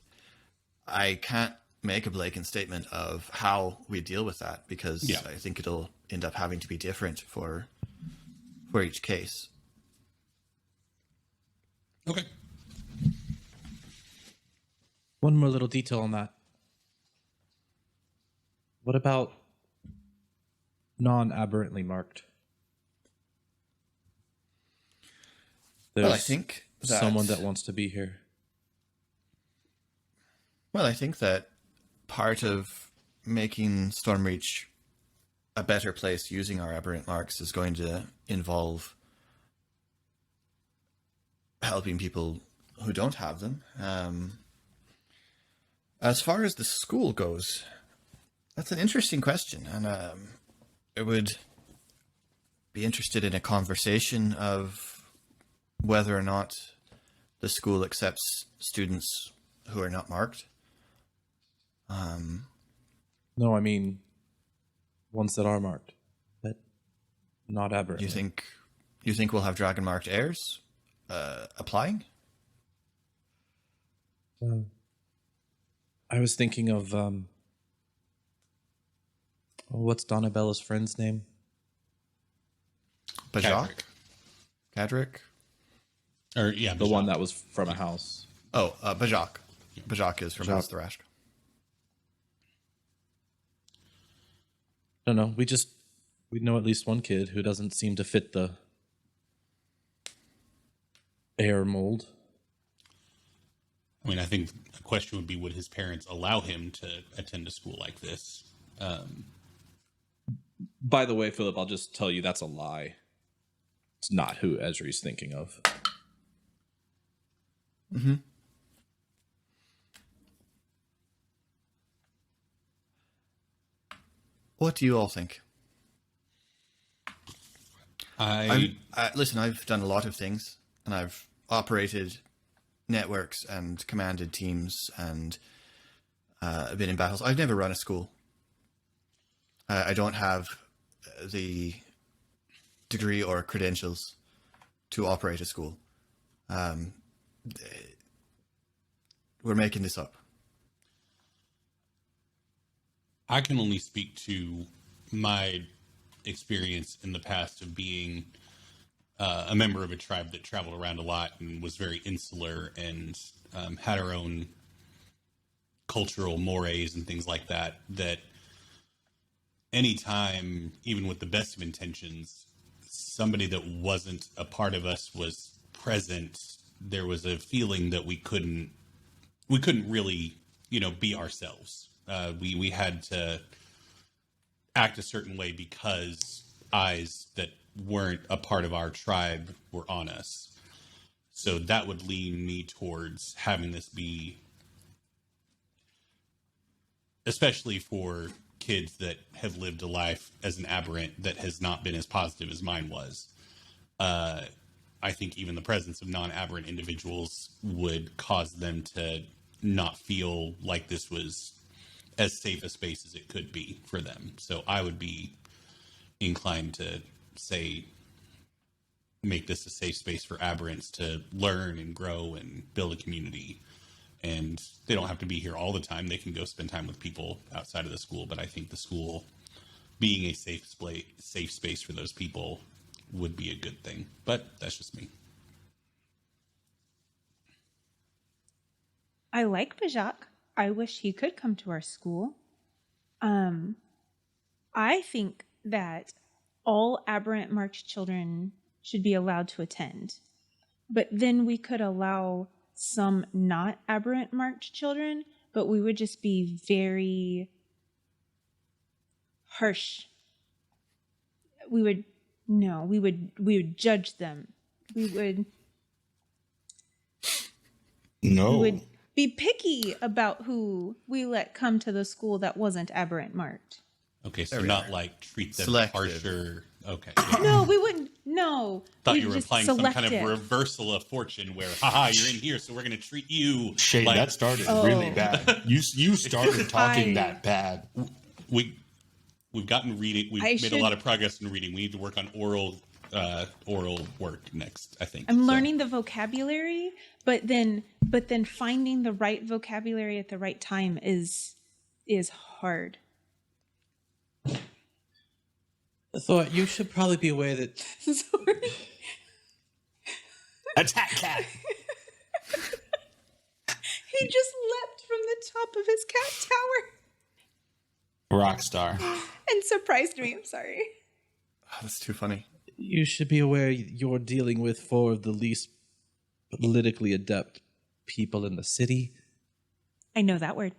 I can't make a blatant statement of how we deal with that because Yeah. I think it'll end up having to be different for each case. Okay. One more little detail on that. What about non-aberrantly marked? There's Well, I think that someone that wants to be here. Well, I think that part of making Stormreach a better place using our aberrant marks is going to involve helping people who don't have them. As far as the school goes, that's an interesting question, and I would be interested in a conversation of whether or not the school accepts students who are not marked. No, I mean ones that are marked, but not aberrant. You think we'll have dragon marked heirs applying? I was thinking of what's Donnabella's friend's name? Bajak? Cadric. Cadric? Or yeah, The one that was from a house. Oh, Bajak. Bajak is from House Thrash. I don't know. We know at least one kid who doesn't seem to fit the heir mold. I mean, I think the question would be, would his parents allow him to attend a school like this? By the way, Philip, I'll just tell you that's a lie. It's not who Ezri's thinking of. Mm-hmm. What do you all think? Listen, I've done a lot of things, and I've operated networks and commanded teams and been in battles. I've never run a school. I don't have the degree or credentials to operate a school. We're making this up. I can only speak to my experience in the past of being a member of a tribe that traveled around a lot and was very insular and had our own cultural mores and things like that, that anytime, even with the best of intentions, somebody that wasn't a part of us was present, there was a feeling that we couldn't really, be ourselves. We had to act a certain way because eyes that weren't a part of our tribe were on us. So that would lean me towards having this be, especially for kids that have lived a life as an aberrant that has not been as positive as mine was. I think even the presence of non-aberrant individuals would cause them to not feel like this was as safe a space as it could be for them. So I would be inclined to say, make this a safe space for aberrants to learn and grow and build a community. And they don't have to be here all the time. They can go spend time with people outside of the school. But I think the school being a safe space for those people would be a good thing. But that's just me. I like Bajak. I wish he could come to our school. I think that all aberrant marked children should be allowed to attend. But then we could allow some not aberrant marked children, but we would just be very harsh. We would judge them. We would be picky about who we let come to the school that wasn't aberrant marked. Okay, so not like treat them Selective. harsher. Okay. No, we wouldn't. No. Thought we you were just implying some select kind of it. reversal of fortune where, haha, you're in here, so we're going to treat you. Shade, like, that started Oh. really bad. You started talking I- that bad. We've gotten reading. We've I made should- a lot of progress in reading. We need to work on oral work next, I think. I'm So, learning the vocabulary, but then finding the right vocabulary at the right time is hard. Thor, you should probably be aware that Sorry. Attack cat. He just leapt from the top of his cat tower Rockstar. and surprised me. I'm sorry. Oh, that's too funny. you should be aware you're dealing with four of the least politically adept people in the city. I know that word.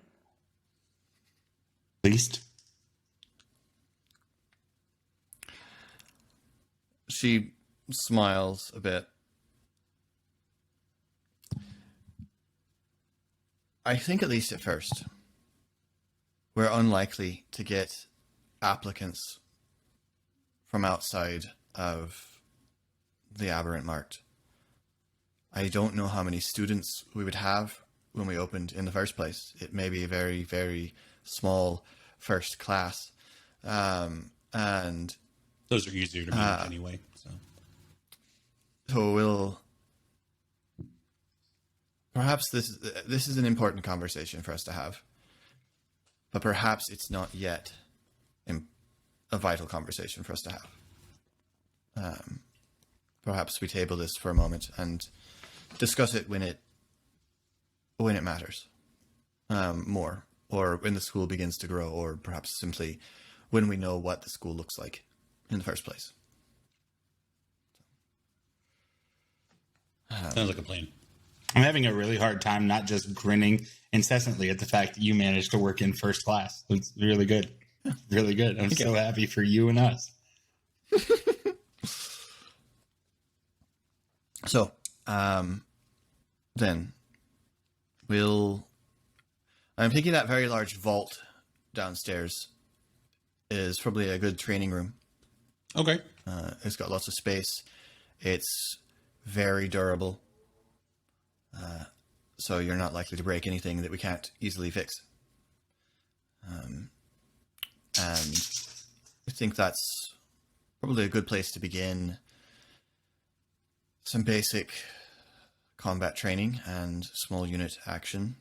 Least. She smiles a bit. I think, at least at first, we're unlikely to get applicants from outside of the Aberrant Marked. I don't know how many students we would have when we opened in the first place. It may be a very, very small first class. And those are easier to manage anyway. so we'll... Perhaps this is an important conversation for us to have. But perhaps it's not yet a vital conversation for us to have. Perhaps we table this for a moment and discuss it when it matters more, or when the school begins to grow, or perhaps simply when we know what the school looks like in the first place. Sounds like a plan. I'm having a really hard time not just grinning incessantly at the fact that you managed to work in first class. It's really good. Really good. I'm so happy for you and us. So, then I'm thinking that very large vault downstairs is probably a good training room. Okay. It's got lots of space. It's very durable. So you're not likely to break anything that we can't easily fix. And I think that's probably a good place to begin some basic combat training and small unit action.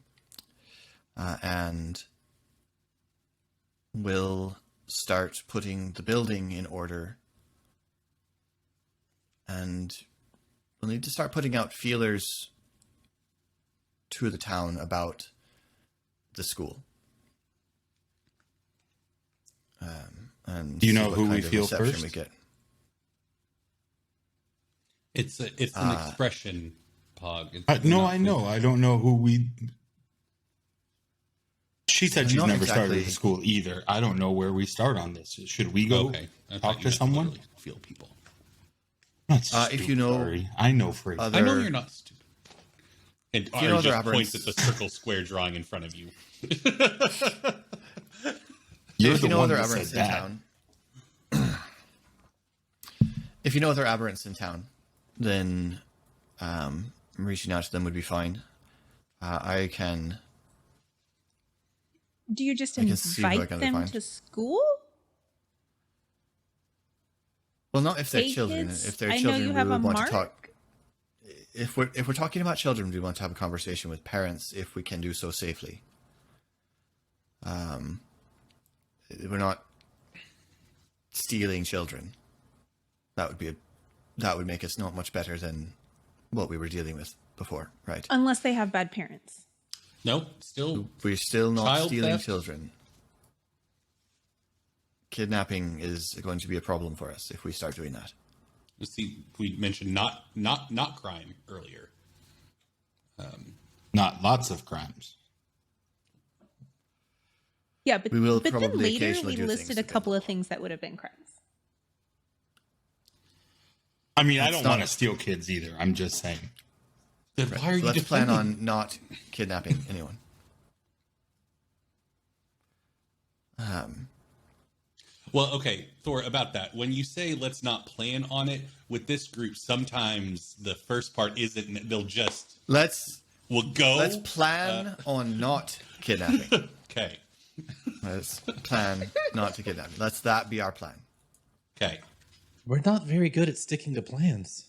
And we'll start putting the building in order. And we'll need to start putting out feelers to the town about the school. And Do you see know what who kind we of feel reception first? we get. It's an expression, Pog. It's No, not I know. I don't know who we... She said she's Not never started exactly. with the school either. I don't know where we start on this. Should we go Okay. I thought talk you to meant someone? literally feel people. Not If you know sorry. I know phrases. other- I know you're not stupid. And you know Ari other just points aberrants- at the circle square drawing in front of you. You're If the you know one other that aberrants said in that. town, if you know other aberrants in town, then reaching out to them would be fine. I can Do you just I can see who I invite can them find. to school? Well, not if they're Hey, children. kids, If they're I know children, you we have would a want mark. to talk. If we're talking about children, we want to have a conversation with parents if we can do so safely. We're not stealing children. That would make us not much better than what we were dealing with before, right? Unless they have bad parents. No, still We're still not Child stealing theft? children. Kidnapping is going to be a problem for us if we start doing that. see. We mentioned not crime earlier. Not lots of crimes. Yeah, but, We will but then probably later occasionally we do listed things a that- couple of things that would have been crimes. I mean, I That's don't not- want to steal kids either. I'm just saying. Then why are So you let's plan defending? on not kidnapping anyone. Well, okay, Thor, about that. When you say let's not plan on it, with this group, sometimes the first part isn't, they'll just, we'll go. Let's plan on not kidnapping. Okay. Let's plan not to kidnap. Let's that be our plan. Okay. We're not very good at sticking to plans.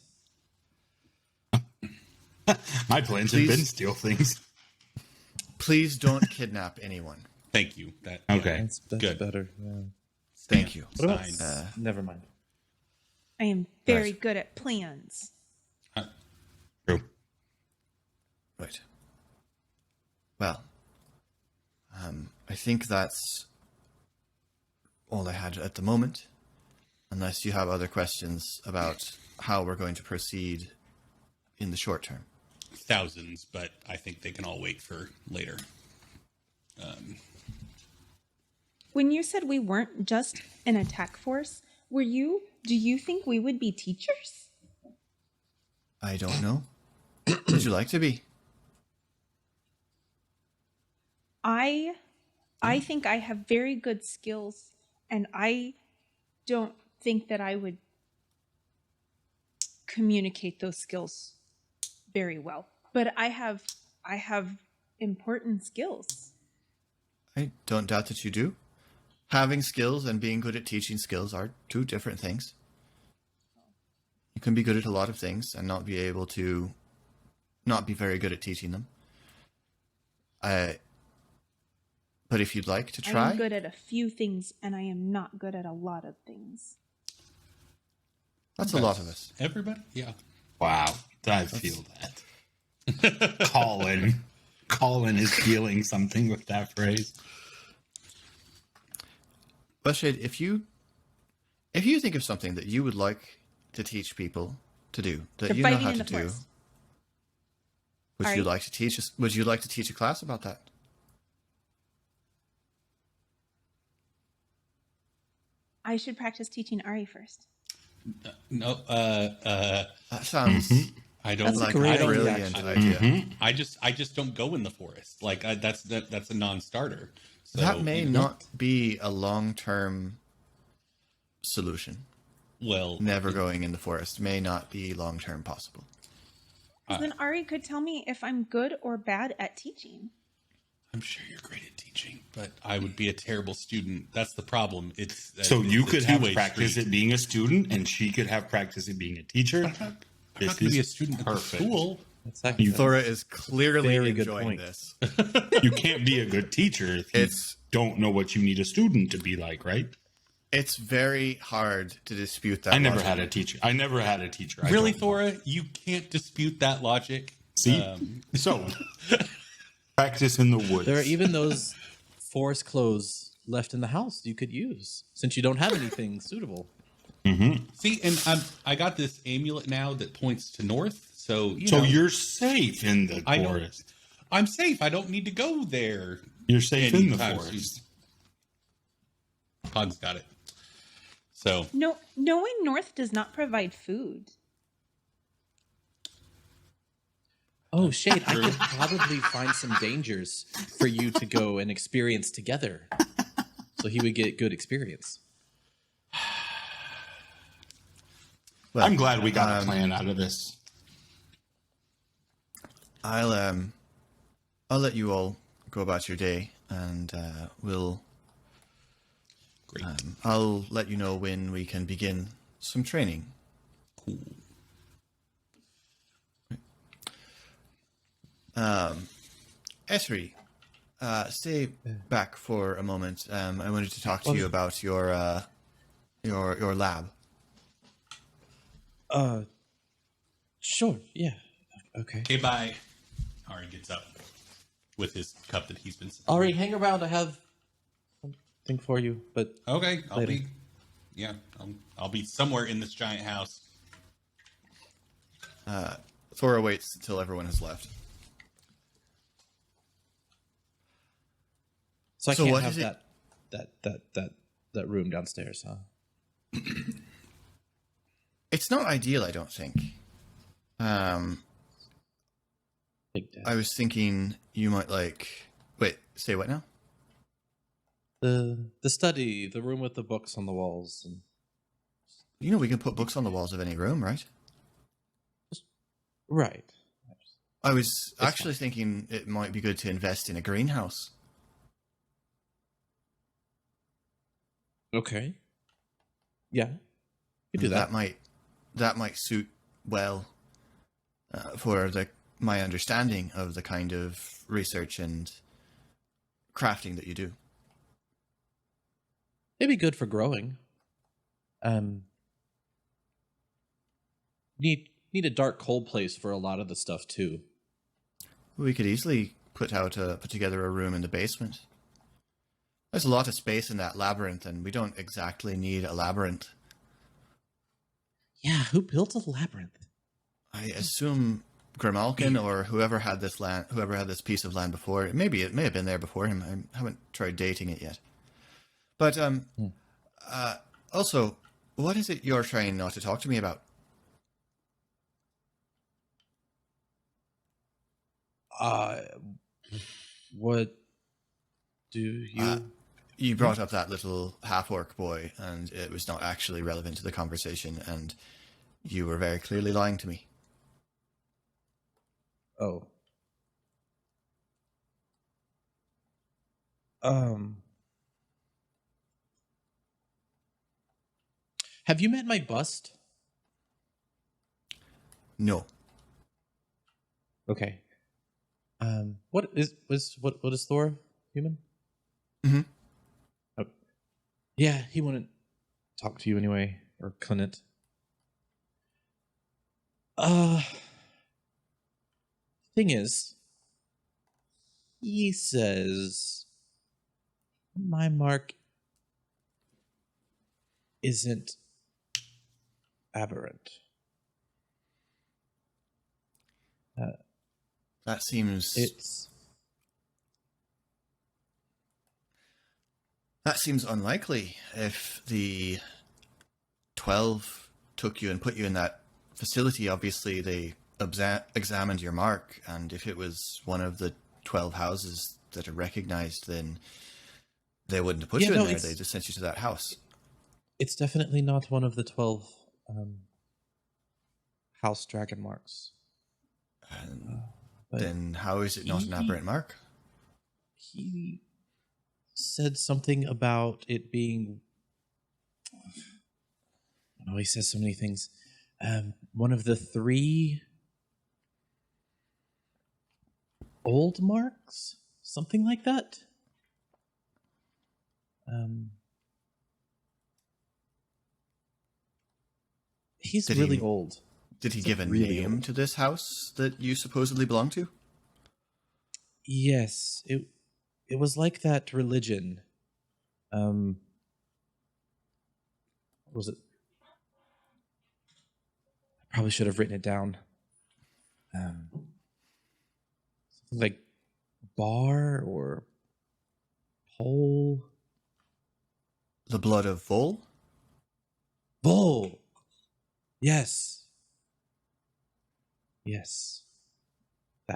My plans have been steal things. Please don't kidnap anyone. Thank you. That Okay. That's Good. better. Yeah. Thank you. What about, Fine. never mind. I am very Right. good at plans. True. Right. Well, I think that's all I had at the moment. Unless you have other questions about how we're going to proceed in the short term. Thousands, but I think they can all wait for later. When you said we weren't just an attack force, do you think we would be teachers? I don't know. Would you like to be? I think I have very good skills, and I don't think that I would communicate those skills very well. But I have important skills. I don't doubt that you do. Having skills and being good at teaching skills are two different things. You can be good at a lot of things and not be very good at teaching them. But if you'd like to I try, am good at a few things, and I am not good at a lot of things. that's a lot of us. Everybody? Yeah. Wow. I feel that. Colin is feeling something with that phrase. But Shade, if you think of something that you would like to teach people to do, that The you know fighting how in to the do, forest. would Ari? you like to teach us? Would you like to teach a class about that? I should practice teaching Ari first. No, That sounds I don't That's like great a idea, brilliant actually. idea. I just don't go in the forest. Like that's a non-starter. So, That may you know, not be a long-term solution. Well, Never going in the forest may not be long-term possible. Then Ari could tell me if I'm good or bad at teaching. I'm sure you're great at teaching, but I would be a terrible student. That's the problem. It's So you it's a could have two-way practice street. at being a student, and she could have practice at being a teacher. I'm not going to be a student at the school. That's actually Thora is clearly Very good enjoying point. this. You can't be a good teacher if you It's- don't know what you need a student to be like, right? It's very hard to dispute that. I never logic. had a teacher. I Really, don't know. Thora? You can't dispute that logic. See? So, practice in the woods. There are even those forest clothes left in the house you could use since you don't have anything suitable. See, and I got this amulet now that points to north. So So know, you're safe in the I know. forest. I'm safe. I don't need to go there. You're safe in the anytime forest. soon. Pug's got it. So No, knowing North does not provide food. Oh, Shade, I could probably find some dangers for you to go and experience together. So he would get good experience. Well, I'm glad we got a plan out of this. I'll let you all go about your day, and we'll. great. I'll let you know when we can begin some training. Cool. Esri, stay back for a moment. I wanted to talk to you about your lab. Sure, yeah. Okay. Okay, bye. Ari gets up with his cup that he's been. Ari, hang around. I have something for you, but Okay, I'll Later. be. Yeah, I'll be somewhere in this giant house. Thora waits until everyone has left. so I So can't what have is it- that room downstairs, huh? It's not ideal, I don't think. Big Dad. I was thinking you might like. Wait, say what now? The study, the room with the books on the walls, and You know, we can put books on the walls of any room, right? right. I was actually thinking it might be good to invest in a greenhouse. Okay. Yeah, you do that. That might suit well for my understanding of the kind of research and crafting that you do. It'd be good for growing. Need a dark, cold place for a lot of the stuff too. We could easily put together a room in the basement. There's a lot of space in that labyrinth, and we don't exactly need a labyrinth. Yeah, who built a labyrinth? I assume Grimalkin or whoever had this piece of land before. Maybe it may have been there before him. I haven't tried dating it yet. But also, what is it you're trying not to talk to me about? What do you? You brought up that little half-orc boy, and it was not actually relevant to the conversation, and you were very clearly lying to me. Oh. Have you met my bust? No. Okay. What is Thora human? Mm-hmm. Oh. Yeah, he wouldn't talk to you anyway, or couldn't. Thing is, he says my mark isn't aberrant. That seems unlikely. If the 12 took you and put you in that facility, obviously they examined your mark, and if it was one of the 12 houses that are recognized, then they wouldn't have put you in there. They just sent you to that house. It's definitely not one of the 12 house dragon marks. Then how is it not an aberrant mark? He said something about it being... Oh, he says so many things. One of the 3 old marks? Something like that? He's really old. Did he give a name to this house that you supposedly belong to? Yes, it was like that religion. What was it? I probably should have written it down. Something like bar or pole. The blood of Vol? Vol. Yes. Yes.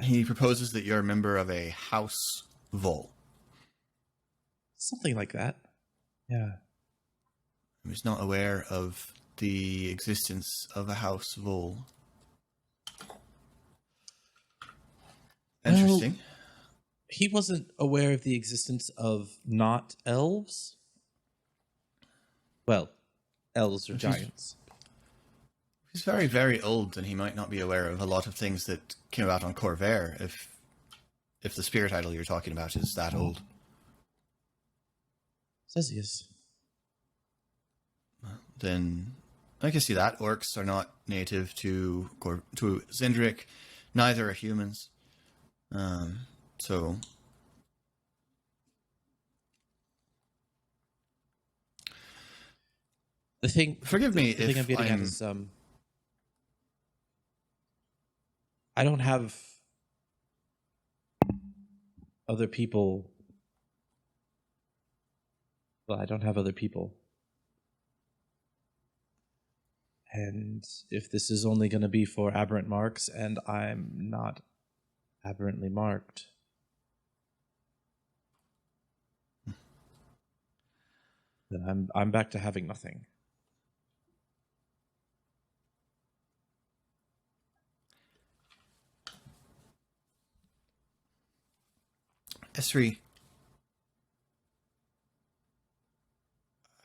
He proposes that you're a member of a house Vol. Something like that. Yeah. I was not aware of the existence of a house Vol. Interesting. Well, he wasn't aware of the existence of not elves. Well, elves or giants. He's very, very old, and he might not be aware of a lot of things that came about on Corvair, if the spirit idol you're talking about is that old. Says he is. Then I can see that. Orcs are not native to Zendrick. Neither are humans. So... Forgive me the thing I'm getting at is, I don't have other people. Well, I don't have other people. And if this is only going to be for aberrant marks, and I'm not aberrantly marked. Then I'm back to having nothing. S3,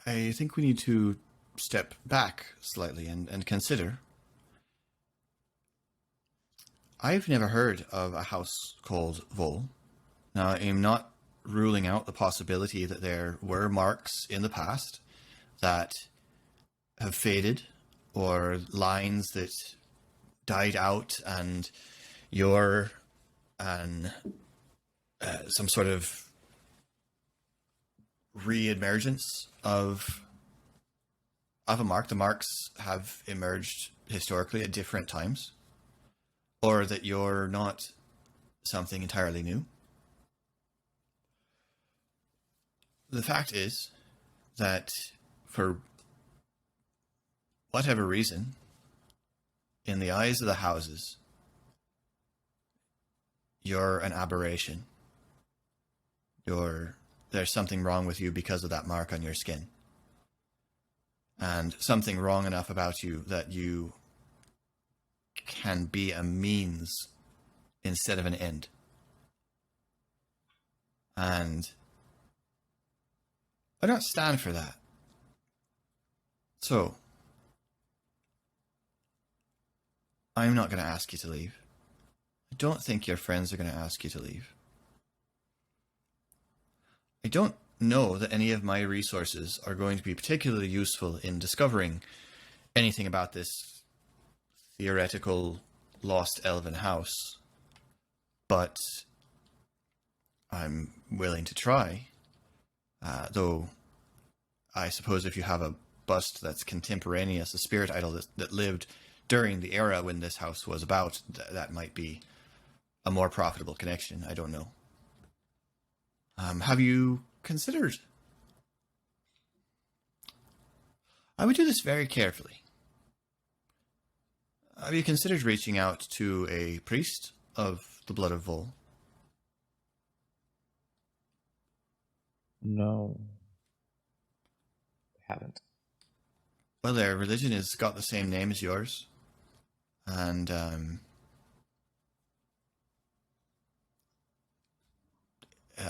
I think we need to step back slightly and consider. I've never heard of a house called Vol. Now, I'm not ruling out the possibility that there were marks in the past that have faded, or lines that died out, and you're some sort of re-emergence of a mark. The marks have emerged historically at different times, or that you're not something entirely new. The fact is that for whatever reason, in the eyes of the houses, you're an aberration. There's something wrong with you because of that mark on your skin. And something wrong enough about you that you can be a means instead of an end. And I don't stand for that. So, I'm not going to ask you to leave. I don't think your friends are going to ask you to leave. I don't know that any of my resources are going to be particularly useful in discovering anything about this theoretical lost elven house, but I'm willing to try. Though, I suppose if you have a bust that's contemporaneous, a spirit idol that lived during the era when this house was about, that might be a more profitable connection. I don't know. Have you considered? I would do this very carefully. Have you considered reaching out to a priest of the blood of Vol? No. I haven't. Well, their religion has got the same name as yours. And,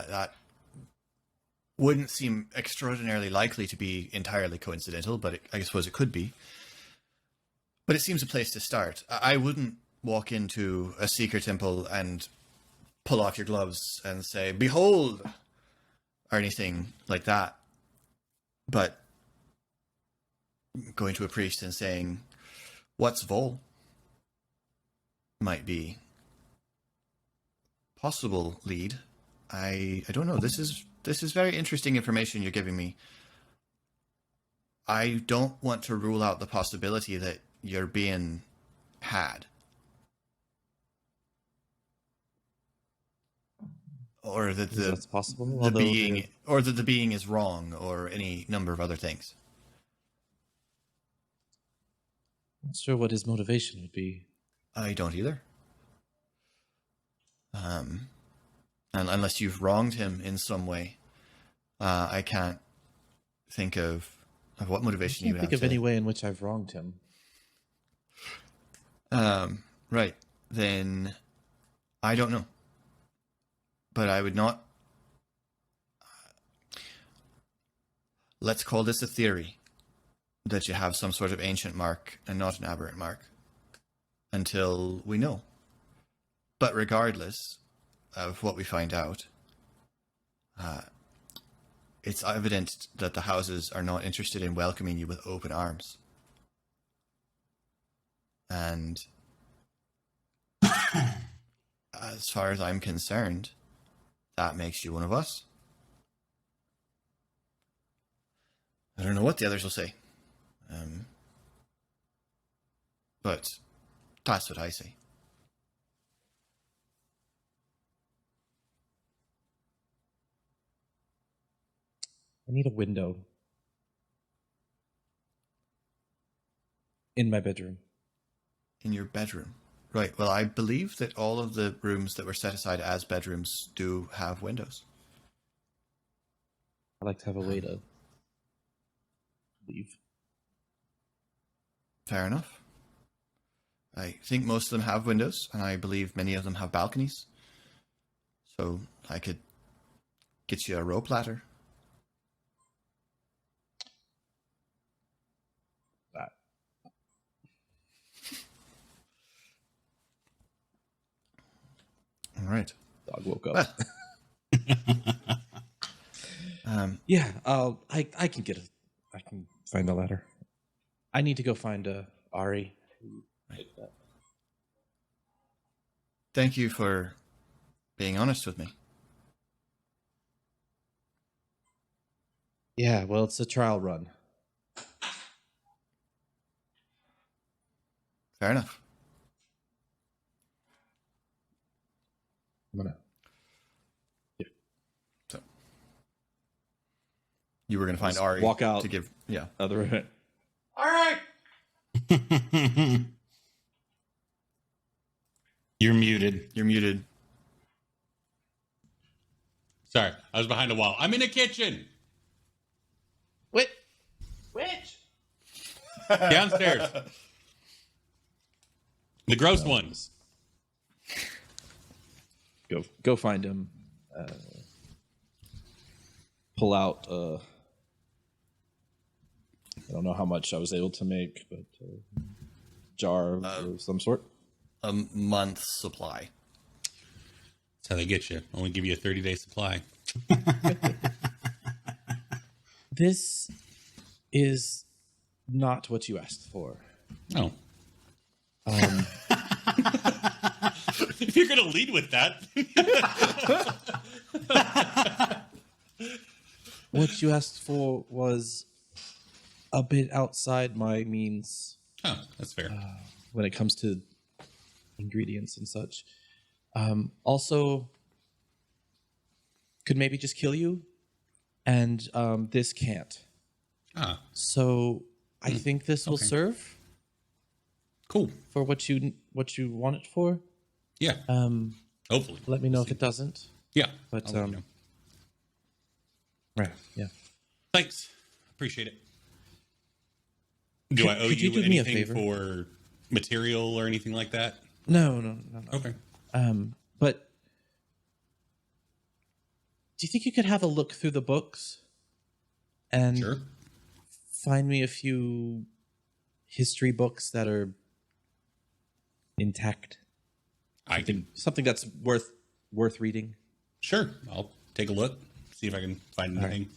that wouldn't seem extraordinarily likely to be entirely coincidental, but I suppose it could be. But it seems a place to start. I wouldn't walk into a seeker temple and pull off your gloves and say, "Behold," or anything like that. But going to a priest and saying, "What's Vol?" might be possible lead. I don't know. This is very interesting information you're giving me. I don't want to rule out the possibility that you're being had, or that That's possible. the Although being, or that the being is wrong, or any number of other things. I'm not sure what his motivation would be. I don't either. And unless you've wronged him in some way, I can't think of what I motivation you can't would think have of any way in which I've wronged him. Right. Then I don't know. But I would not. Let's call this a theory that you have some sort of ancient mark and not an aberrant mark until we know. But regardless of what we find out, it's evident that the houses are not interested in welcoming you with open arms. And as far as I'm concerned, that makes you one of us. I don't know what the others will say. But that's what I say. I need a window in my bedroom. In your bedroom. Right. Well, I believe that all of the rooms that were set aside as bedrooms do have windows. I like to have a way to leave. Fair enough. I think most of them have windows, and I believe many of them have balconies. So I could get you a rope ladder. That. All right. Dog woke up. Yeah, I can get I can find the ladder. I need to go find Ari. Thank you for being honest with me. Yeah, well, it's a trial run. Fair enough. I'm gonna. So you were going to find Just Ari. walk out. to give. Yeah. Other. All right. You're muted. You're muted. Sorry, I was behind a wall. I'm in the kitchen. Which? Downstairs. The gross ones. Go find him. Pull out. I don't know how much I was able to make, but jar of some sort. A month's supply. That's how they get you. Only give you a 30-day supply. This is not what you asked for. Oh. If you're going to lead with that. What you asked for was a bit outside my means Oh, that's fair. when it comes to ingredients and such. Also, could maybe just kill you, and this can't. Ah, So I think this will okay. serve cool. for what you want it for. Yeah, hopefully. Let me know if it doesn't. Yeah, But I'll let you know. right, yeah. Thanks. Appreciate it. Do I owe could you you do me a anything favor? for material or anything like that? No. Okay. But do you think you could have a look through the books and Sure. find me a few history books that are intact? I can. Something that's worth reading. Sure. I'll take a look. See if I can find anything.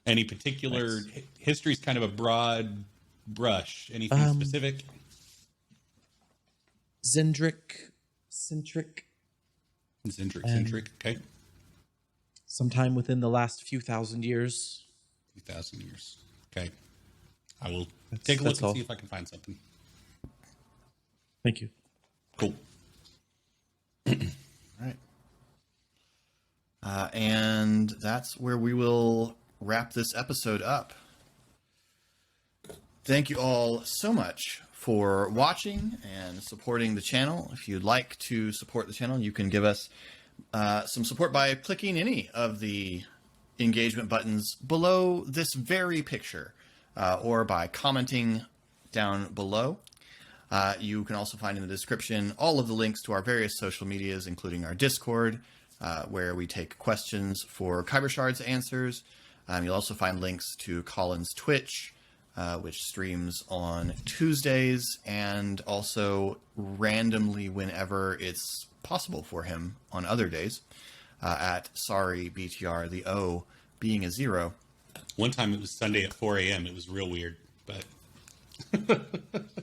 Any particular history's kind of a broad brush. Anything specific? Centric. Centric. Okay. Sometime within the last few thousand years. 2,000 years. Okay. I will take a look that's and all. see if I can find something. Thank you. Cool. All right. And that's where we will wrap this episode up. Thank you all so much for watching and supporting the channel. If you'd like to support the channel, you can give us some support by clicking any of the engagement buttons below this very picture, or by commenting down below. You can also find in the description all of the links to our various social medias, including our Discord, where we take questions for Khyber Shards answers. You'll also find links to Colin's Twitch, which streams on Tuesdays, and also randomly whenever it's possible for him on other days, at sorry BTR, the O being a 0. One time it was Sunday at 4 a.m. It was real weird, but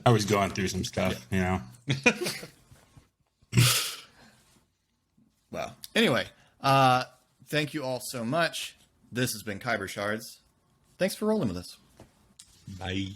I was going through some stuff, you know. Well, anyway, thank you all so much. This has been Khyber Shards. Thanks for rolling with us. bye.